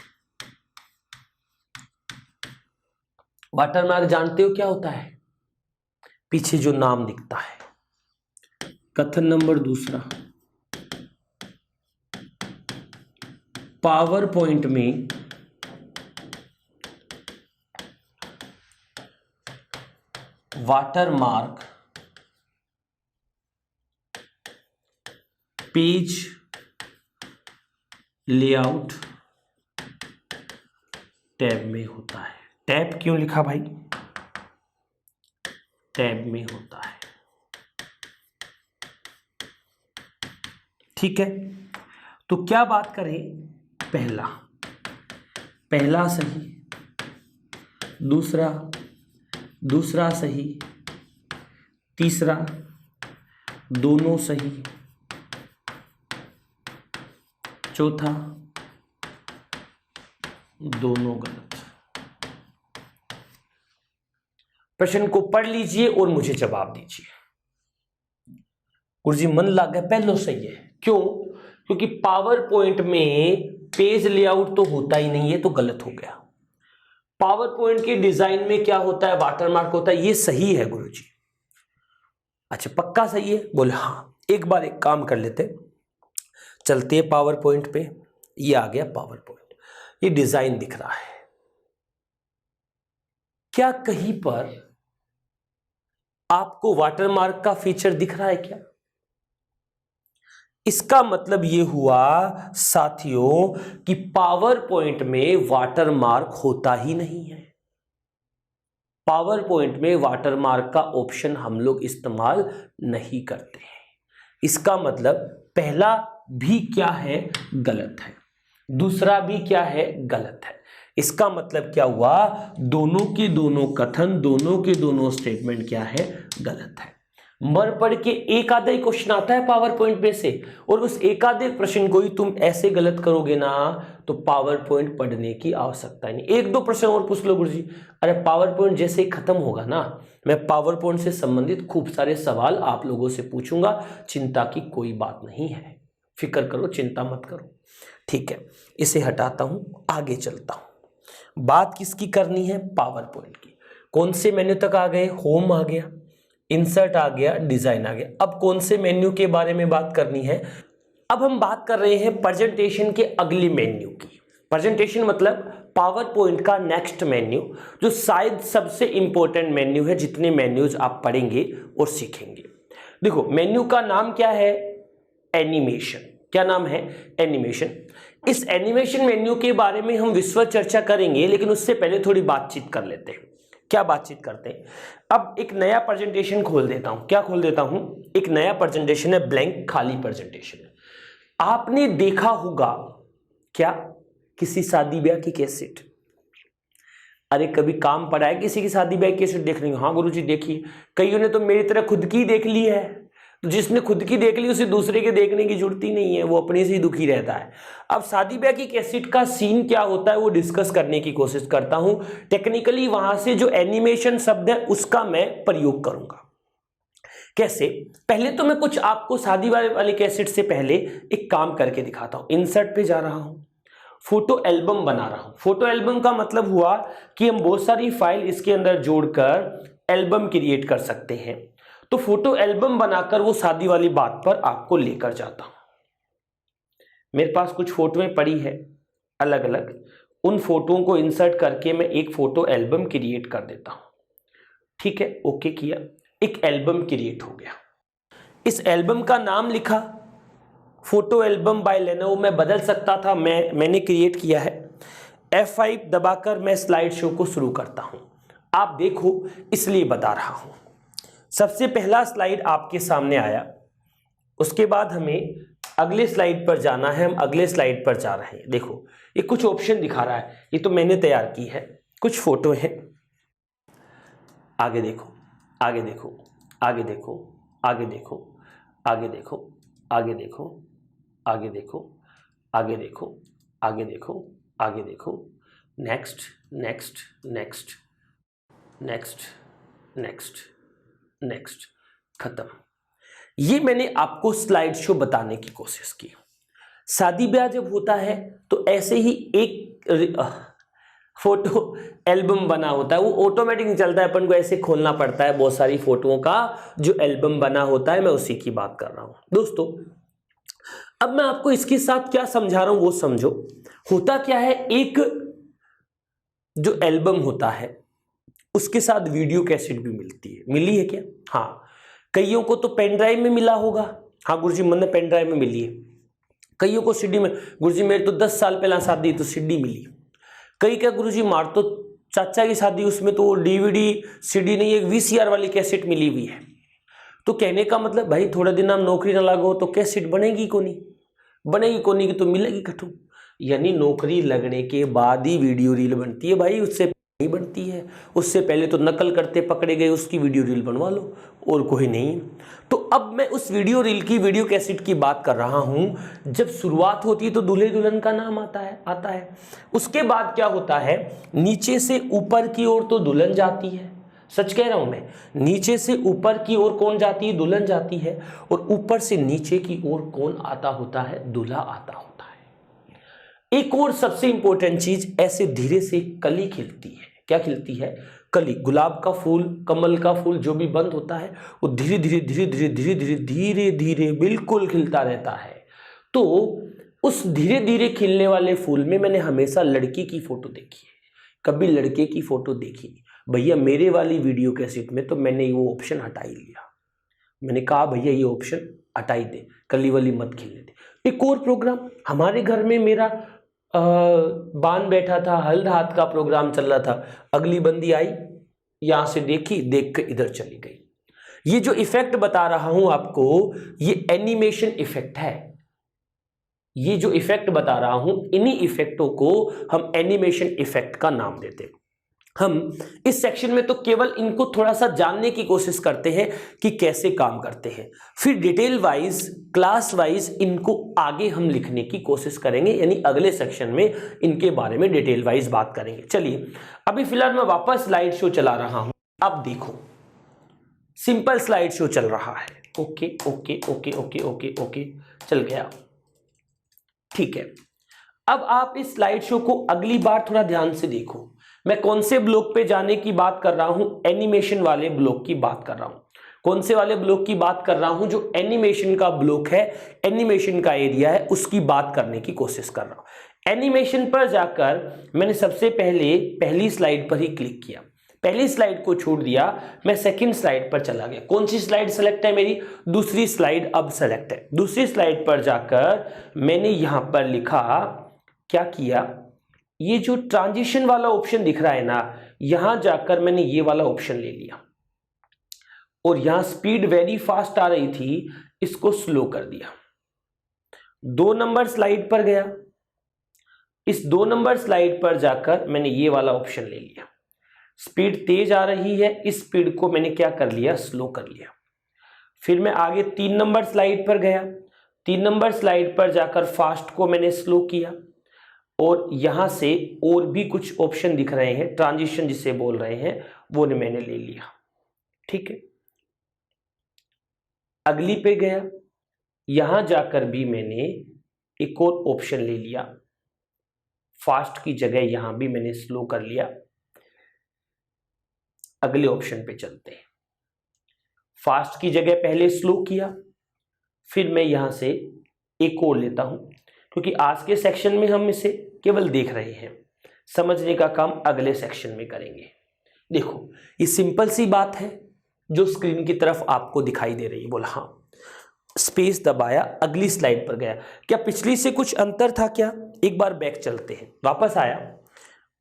वाटरमार्क जानते हो क्या होता है? पीछे जो नाम दिखता है। कथन नंबर दूसरा, पावर पॉइंट में वाटरमार्क पेज लेआउट टैब में होता है। टैब क्यों लिखा भाई? टैब में होता है, ठीक है। तो क्या बात करें? पहला सही, दूसरा सही, तीसरा, दोनों सही, चौथा, दोनों गलत। प्रश्न को पढ़ लीजिए और मुझे जवाब दीजिए। गुरुजी मन लग गया, पहलो सही है। क्यों? क्योंकि पावर पॉइंट में पेज लेआउट तो होता ही नहीं है, तो गलत हो गया। पावर पॉइंट के डिजाइन में क्या होता है? वाटरमार्क होता है। ये सही है गुरुजी। अच्छा पक्का सही है? बोले हाँ। एक बार एक काम कर लेते, चलते हैं पावर पॉइंट पे। ये आ गया पावर पॉइंट, ये डिजाइन दिख रहा है। क्या कहीं पर आपको वाटरमार्क का फीचर दिख रहा है क्या? इसका मतलब यह हुआ साथियों कि पावर पॉइंट में वाटरमार्क होता ही नहीं है। पावर पॉइंट में वाटरमार्क का ऑप्शन हम लोग इस्तेमाल नहीं करते हैं। इसका मतलब पहला भी क्या है? गलत है। दूसरा भी क्या है? गलत है। इसका मतलब क्या हुआ? दोनों के दोनों कथन, दोनों के दोनों स्टेटमेंट क्या है? गलत है। मर पढ़ के एक आधा ही क्वेश्चन आता है पावर पॉइंट में से, और उस एक आधे प्रश्न को ही तुम ऐसे गलत करोगे ना तो पावर पॉइंट पढ़ने की आवश्यकता नहीं। एक दो प्रश्न और पूछ लो गुरुजी। अरे पावर पॉइंट जैसे ही खत्म होगा ना, मैं पावर पॉइंट से संबंधित खूब सारे सवाल आप लोगों से पूछूंगा। चिंता की कोई बात नहीं है, फिक्र करो, चिंता मत करो। ठीक है, इसे हटाता हूं, आगे चलता हूं। बात किसकी करनी है? पावर पॉइंट की। कौन से मेन्यू तक आ गए? होम आ गया, इंसर्ट आ गया, डिजाइन आ गया। अब कौन से मेन्यू के बारे में बात करनी है? अब हम बात कर रहे हैं प्रेजेंटेशन के अगले मेन्यू की। प्रेजेंटेशन मतलब पावर पॉइंट का नेक्स्ट मेन्यू, जो शायद सबसे इंपॉर्टेंट मेन्यू है जितने मेन्यूज आप पढ़ेंगे और सीखेंगे। देखो मेन्यू का नाम क्या है? एनिमेशन। क्या नाम है? एनिमेशन। इस एनिमेशन मेन्यू के बारे में हम विस्तृत चर्चा करेंगे, लेकिन उससे पहले थोड़ी बातचीत कर लेते हैं। क्या बातचीत करते हैं? अब एक नया प्रेजेंटेशन खोल देता हूं। क्या खोल देता हूं? एक नया प्रेजेंटेशन है, ब्लैंक, खाली प्रेजेंटेशन है। आपने देखा होगा क्या किसी शादी ब्याह की कैसेट? अरे कभी काम पड़ा है किसी की शादी ब्याह की कैसेट देखने को? हाँ गुरुजी देखी। कईयों ने तो मेरी तरह खुद की देख ली है। तो जिसने खुद की देख ली उसे दूसरे के देखने की जरूरत ही नहीं है, वो अपने से ही दुखी रहता है। अब शादी ब्याह की कैसेट का सीन क्या होता है वो डिस्कस करने की कोशिश करता हूं। टेक्निकली वहां से जो एनिमेशन शब्द है उसका मैं प्रयोग करूंगा। कैसे? पहले तो मैं कुछ आपको शादी वाले कैसेट से पहले एक काम करके दिखाता हूं। इंसर्ट पे जा रहा हूं, फोटो एल्बम बना रहा हूं। फोटो एल्बम का मतलब हुआ कि हम बहुत सारी फाइल इसके अंदर जोड़कर एल्बम क्रिएट कर सकते हैं। तो फोटो एल्बम बनाकर वो शादी वाली बात पर आपको लेकर जाता हूं। मेरे पास कुछ फोटोएं पड़ी है अलग अलग, उन फोटोओं को इंसर्ट करके मैं एक फोटो एल्बम क्रिएट कर देता हूं। ठीक है, ओके किया, एक एल्बम क्रिएट हो गया। इस एल्बम का नाम लिखा फोटो एल्बम बाय लेनोवो। मैं बदल सकता था, मैंने क्रिएट किया है। F5 दबाकर मैं स्लाइड शो को शुरू करता हूं। आप देखो इसलिए बता रहा हूं। सबसे पहला स्लाइड आपके सामने आया, उसके बाद हमें अगले स्लाइड पर जाना है। हम अगले स्लाइड पर जा रहे हैं। देखो ये कुछ ऑप्शन दिखा रहा है, ये तो मैंने तैयार की है, कुछ फोटो है। आगे देखो, आगे देखो, आगे देखो, आगे देखो, आगे देखो, आगे देखो, आगे देखो, आगे देखो, आगे देखो, आगे देखो, next next next next next next, खत्म। ये मैंने आपको स्लाइड शो बताने की कोशिश की। शादी ब्याह जब होता है तो ऐसे ही एक फोटो एल्बम बना होता है, वो ऑटोमेटिक नहीं चलता है, अपन को ऐसे खोलना पड़ता है। बहुत सारी फोटोओं का जो एल्बम बना होता है, मैं उसी की बात कर रहा हूं दोस्तों। अब मैं आपको इसके साथ क्या समझा रहा हूं वो समझो। होता क्या है, एक जो एल्बम होता है उसके साथ वीडियो कैसेट भी मिलती है। मिली है क्या? हाँ, कईयों को तो पेन ड्राइव में मिला होगा। हाँ गुरुजी मैंने पेन ड्राइव में मिली है। कईयों को सीडी में। गुरुजी मेरे तो 10 साल पहला शादी तो सीडी मिली। कई क्या गुरुजी मार तो चाचा की शादी, उसमें तो डीवीडी सीडी नहीं, एक वीसीआर वाली कैसेट मिली हुई है। तो कहने का मतलब भाई थोड़े दिन हम नौकरी ना लागो तो कैसेट बनेगी को नहीं, बनेगी को नहीं कि तो मिलेगी कठू। यानी नौकरी लगने के बाद ही वीडियो रील बनती है भाई, उससे नहीं बनती है, उससे पहले तो नकल करते पकड़े गए, उसकी वीडियो रील बनवा लो, और कोई नहीं। तो अब मैं उस वीडियो रील की, वीडियो कैसेट की बात कर रहा हूं। जब शुरुआत होती है तो दूल्हे दुल्हन का नाम आता है। उसके बाद क्या होता है, नीचे से ऊपर की ओर तो दुल्हन जाती है, सच कह रहा हूं मैं, नीचे से ऊपर की ओर कौन जाती है, दुल्हन जाती है, और ऊपर से नीचे की ओर कौन आता होता है, दूल्हा आता होता है। एक और सबसे इंपॉर्टेंट चीज, ऐसे धीरे से कली खिलती है। क्या खिलती है, कली। गुलाब का फूल, कमल का फूल जो भी बंद होता है वो धीरे धीरे धीरे धीरे धीरे धीरे धीरे धीरे बिल्कुल खिलता रहता है। तो उस धीरे धीरे खिलने वाले फूल में मैंने हमेशा लड़की की फोटो देखी है, कभी लड़के की फोटो देखी नहीं। भैया मेरे वाली वीडियो कैसेट में तो मैंने वो ऑप्शन हटा ही लिया। मैंने कहा भैया ये ऑप्शन हटाई दे, कली वाली मत खिलने दे। एक और प्रोग्राम हमारे घर में, मेरा बान बैठा था, हल्द हाथ का प्रोग्राम चल रहा था, अगली बंदी आई, यहां से देखी, देख कर इधर चली गई। ये जो इफेक्ट बता रहा हूं आपको, ये एनिमेशन इफेक्ट है। ये जो इफेक्ट बता रहा हूं, इन्हीं इफेक्टों को हम एनिमेशन इफेक्ट का नाम देते हैं। हम इस सेक्शन में तो केवल इनको थोड़ा सा जानने की कोशिश करते हैं कि कैसे काम करते हैं, फिर डिटेल वाइज, क्लास वाइज इनको आगे हम लिखने की कोशिश करेंगे, यानी अगले सेक्शन में इनके बारे में डिटेल वाइज बात करेंगे। चलिए अभी फिलहाल मैं वापस स्लाइड शो चला रहा हूं। अब देखो, सिंपल स्लाइड शो चल रहा है। Okay okay okay okay okay okay, चल गया, ठीक है। अब आप इस स्लाइड शो को अगली बार थोड़ा ध्यान से देखो। मैं कौन से ब्लॉक पे जाने की बात कर रहा हूं, एनिमेशन वाले ब्लॉक की बात कर रहा हूं। कौन से वाले ब्लॉक की बात कर रहा हूं, जो एनिमेशन का ब्लॉक है, एनिमेशन का एरिया है, उसकी बात करने की कोशिश कर रहा हूं। एनिमेशन पर जाकर मैंने सबसे पहले पहली स्लाइड पर ही क्लिक किया, पहली स्लाइड को छोड़ दिया, मैं सेकंड स्लाइड पर चला गया। कौन सी स्लाइड सेलेक्ट है मेरी, दूसरी स्लाइड अब सेलेक्ट है। दूसरी स्लाइड पर जाकर मैंने यहां पर लिखा, क्या किया, ये जो ट्रांजिशन वाला ऑप्शन दिख रहा है ना, यहां जाकर मैंने ये वाला ऑप्शन ले लिया, और यहां स्पीड वेरी फास्ट आ रही थी, इसको स्लो कर दिया। 2 नंबर स्लाइड पर गया, इस 2 नंबर स्लाइड पर जाकर मैंने ये वाला ऑप्शन ले लिया। स्पीड तेज आ रही है, इस स्पीड को मैंने क्या कर लिया, स्लो कर लिया। फिर मैं आगे 3 नंबर स्लाइड पर गया, 3 नंबर स्लाइड पर जाकर फास्ट को मैंने स्लो किया, और यहां से और भी कुछ ऑप्शन दिख रहे हैं, ट्रांजिशन जिसे बोल रहे हैं, वो मैंने ले लिया, ठीक है। अगली पे गया, यहां जाकर भी मैंने एक और ऑप्शन ले लिया, फास्ट की जगह यहां भी मैंने स्लो कर लिया। अगले ऑप्शन पे चलते हैं, फास्ट की जगह पहले स्लो किया, फिर मैं यहां से एक और लेता हूं, क्योंकि आज के सेक्शन में हम इसे केवल देख रहे हैं, समझने का काम अगले सेक्शन में करेंगे। देखो ये सिंपल सी बात है जो स्क्रीन की तरफ आपको दिखाई दे रही है। बोला हाँ, स्पेस दबाया, अगली स्लाइड पर गया। क्या पिछली से कुछ अंतर था क्या, एक बार बैक चलते हैं, वापस आया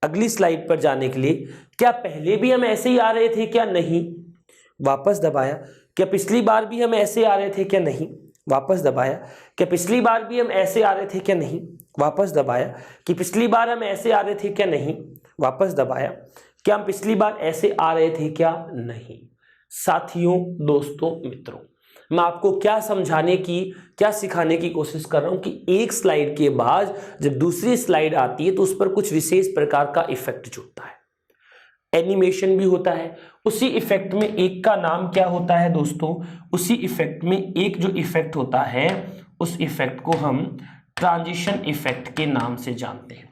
अगली स्लाइड पर जाने के लिए। क्या पहले भी हम ऐसे ही आ रहे थे क्या, नहीं, वापस दबाया। क्या पिछली बार भी हम ऐसे आ रहे थे क्या, नहीं, वापस दबाया। क्या पिछली बार भी हम ऐसे आ रहे थे क्या, नहीं, वापस दबाया। कि पिछली बार हम ऐसे आ रहे थे क्या, नहीं, वापस दबाया। क्या हम पिछली बार ऐसे आ रहे थे क्या, नहीं। साथियों, दोस्तों, मित्रों, मैं आपको क्या समझाने की, क्या सिखाने की कोशिश कर रहा हूं कि एक स्लाइड के बाद जब दूसरी स्लाइड आती है तो उस पर कुछ विशेष प्रकार का इफेक्ट जुड़ता है, एनिमेशन भी होता है। उसी इफेक्ट में एक का नाम क्या होता है दोस्तों, उसी इफेक्ट में एक जो इफेक्ट होता है, उस इफेक्ट को हम ट्रांजिशन इफेक्ट के नाम से जानते हैं।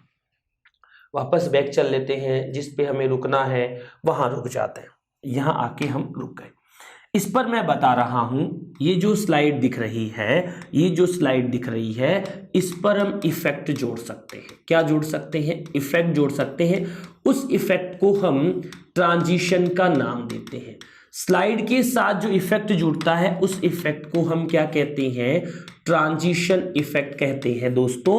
वापस बैक चल लेते हैं, जिस पे हमें रुकना है वहां रुक जाते हैं। यहां आके हम रुक गए। इस पर मैं बता रहा हूं, ये जो स्लाइड दिख रही है, ये जो स्लाइड दिख रही है, इस पर हम इफेक्ट जोड़ सकते हैं। क्या जोड़ सकते हैं, इफेक्ट जोड़ सकते हैं। उस इफेक्ट को हम ट्रांजिशन का नाम देते हैं। स्लाइड के साथ जो इफेक्ट जुड़ता है उस इफेक्ट को हम क्या कहते हैं, ट्रांजिशन इफेक्ट कहते हैं दोस्तों।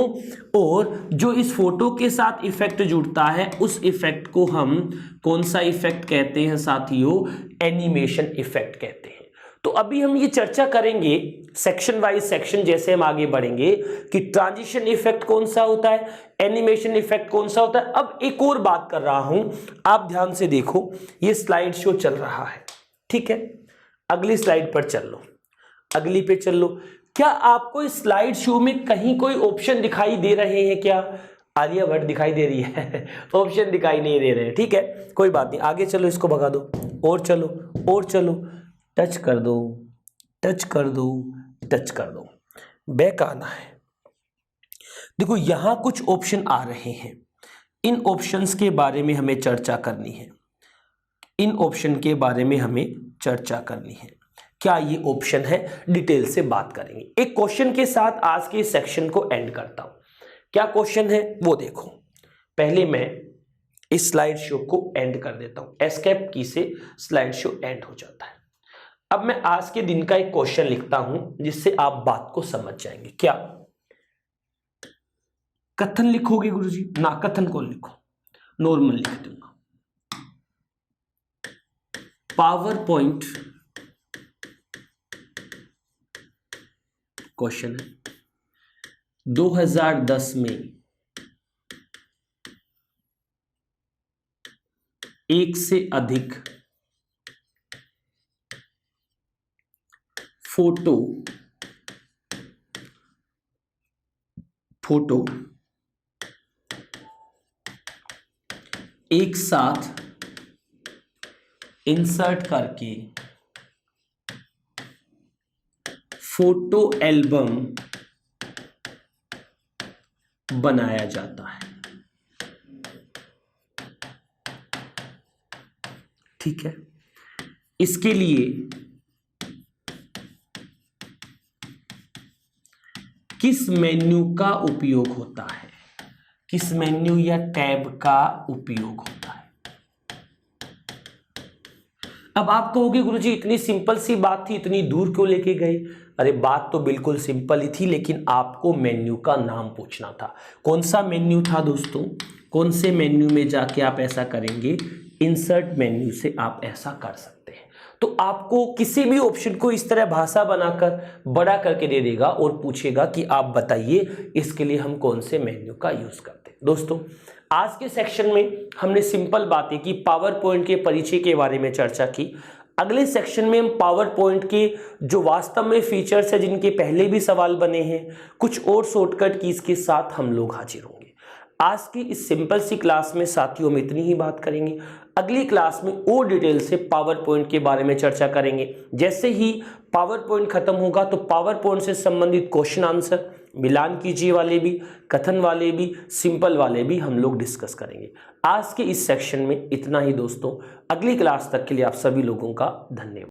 और जो इस फोटो के साथ इफेक्ट जुड़ता है उस इफेक्ट को हम कौन सा इफेक्ट कहते हैं साथियों, एनिमेशन इफेक्ट कहते हैं। तो अभी हम ये चर्चा करेंगे सेक्शन वाइज सेक्शन जैसे हम आगे बढ़ेंगे कि ट्रांजिशन इफेक्ट कौन सा होता है, एनिमेशन इफेक्ट कौन सा होता है। अब एक और बात कर रहा हूं, आप ध्यान से देखो, ये स्लाइड शो चल रहा है, ठीक है। अगली स्लाइड पर चल लो, अगली पे चल लो। क्या आपको इस स्लाइड शो में कहीं कोई ऑप्शन दिखाई दे रहे हैं? क्या आलिया भट्ट दिखाई दे रही है? ऑप्शन दिखाई नहीं दे रहे हैं, ठीक है, कोई बात नहीं, आगे चलो, इसको भगा दो, और चलो, और चलो, टच कर दो, टच कर दो, टच कर दो, बैक आना है। देखो यहां कुछ ऑप्शन आ रहे हैं, इन ऑप्शंस के बारे में हमें चर्चा करनी है, इन ऑप्शन के बारे में हमें चर्चा करनी है। क्या ये ऑप्शन है, डिटेल से बात करेंगे। एक क्वेश्चन के साथ आज के सेक्शन को एंड करता हूं। क्या क्वेश्चन है वो देखो। पहले मैं इस स्लाइड शो को एंड कर देता हूं, एस्केप की से स्लाइड शो एंड हो जाता है। अब मैं आज के दिन का एक क्वेश्चन लिखता हूं जिससे आप बात को समझ जाएंगे। क्या कथन लिखोगे गुरुजी? ना, कथन को लिखो, नॉर्मल लिख दूंगा। पावर पॉइंट क्वेश्चन है, 2010 में 1 से अधिक फोटो एक साथ इंसर्ट करके फोटो एल्बम बनाया जाता है, ठीक है। इसके लिए किस मेन्यू का उपयोग होता है? किस मेन्यू या टैब का उपयोग होता है? अब आप कहोगे गुरुजी इतनी सिंपल सी बात थी, इतनी दूर क्यों लेके गए? अरे बात तो बिल्कुल सिंपल ही थी, लेकिन आपको मेन्यू का नाम पूछना था। कौन सा मेन्यू था दोस्तों? कौन से मेन्यू में जाके आप ऐसा करेंगे? इंसर्ट मेन्यू से आप ऐसा कर सकते हैं। तो आपको किसी भी ऑप्शन को इस तरह भाषा बनाकर बड़ा करके दे देगा और पूछेगा कि आप बताइए इसके लिए हम कौन से मेन्यू का यूज करते हैं। दोस्तों आज के सेक्शन में हमने सिंपल बातें की, पावर पॉइंट के परिचय के बारे में चर्चा की। अगले सेक्शन में हम पावर पॉइंट के जो वास्तव में फीचर्स है, जिनके पहले भी सवाल बने हैं, कुछ और शॉर्टकट कीज के साथ हम लोग हाजिर होंगे। आज की इस सिंपल सी क्लास में साथियों हम इतनी ही बात करेंगे। अगली क्लास में और डिटेल से पावर पॉइंट के बारे में चर्चा करेंगे। जैसे ही पावर पॉइंट खत्म होगा तो पावर पॉइंट से संबंधित क्वेश्चन आंसर, मिलान कीजिए वाले भी, कथन वाले भी, सिंपल वाले भी हम लोग डिस्कस करेंगे। आज के इस सेक्शन में इतना ही दोस्तों। अगली क्लास तक के लिए आप सभी लोगों का धन्यवाद।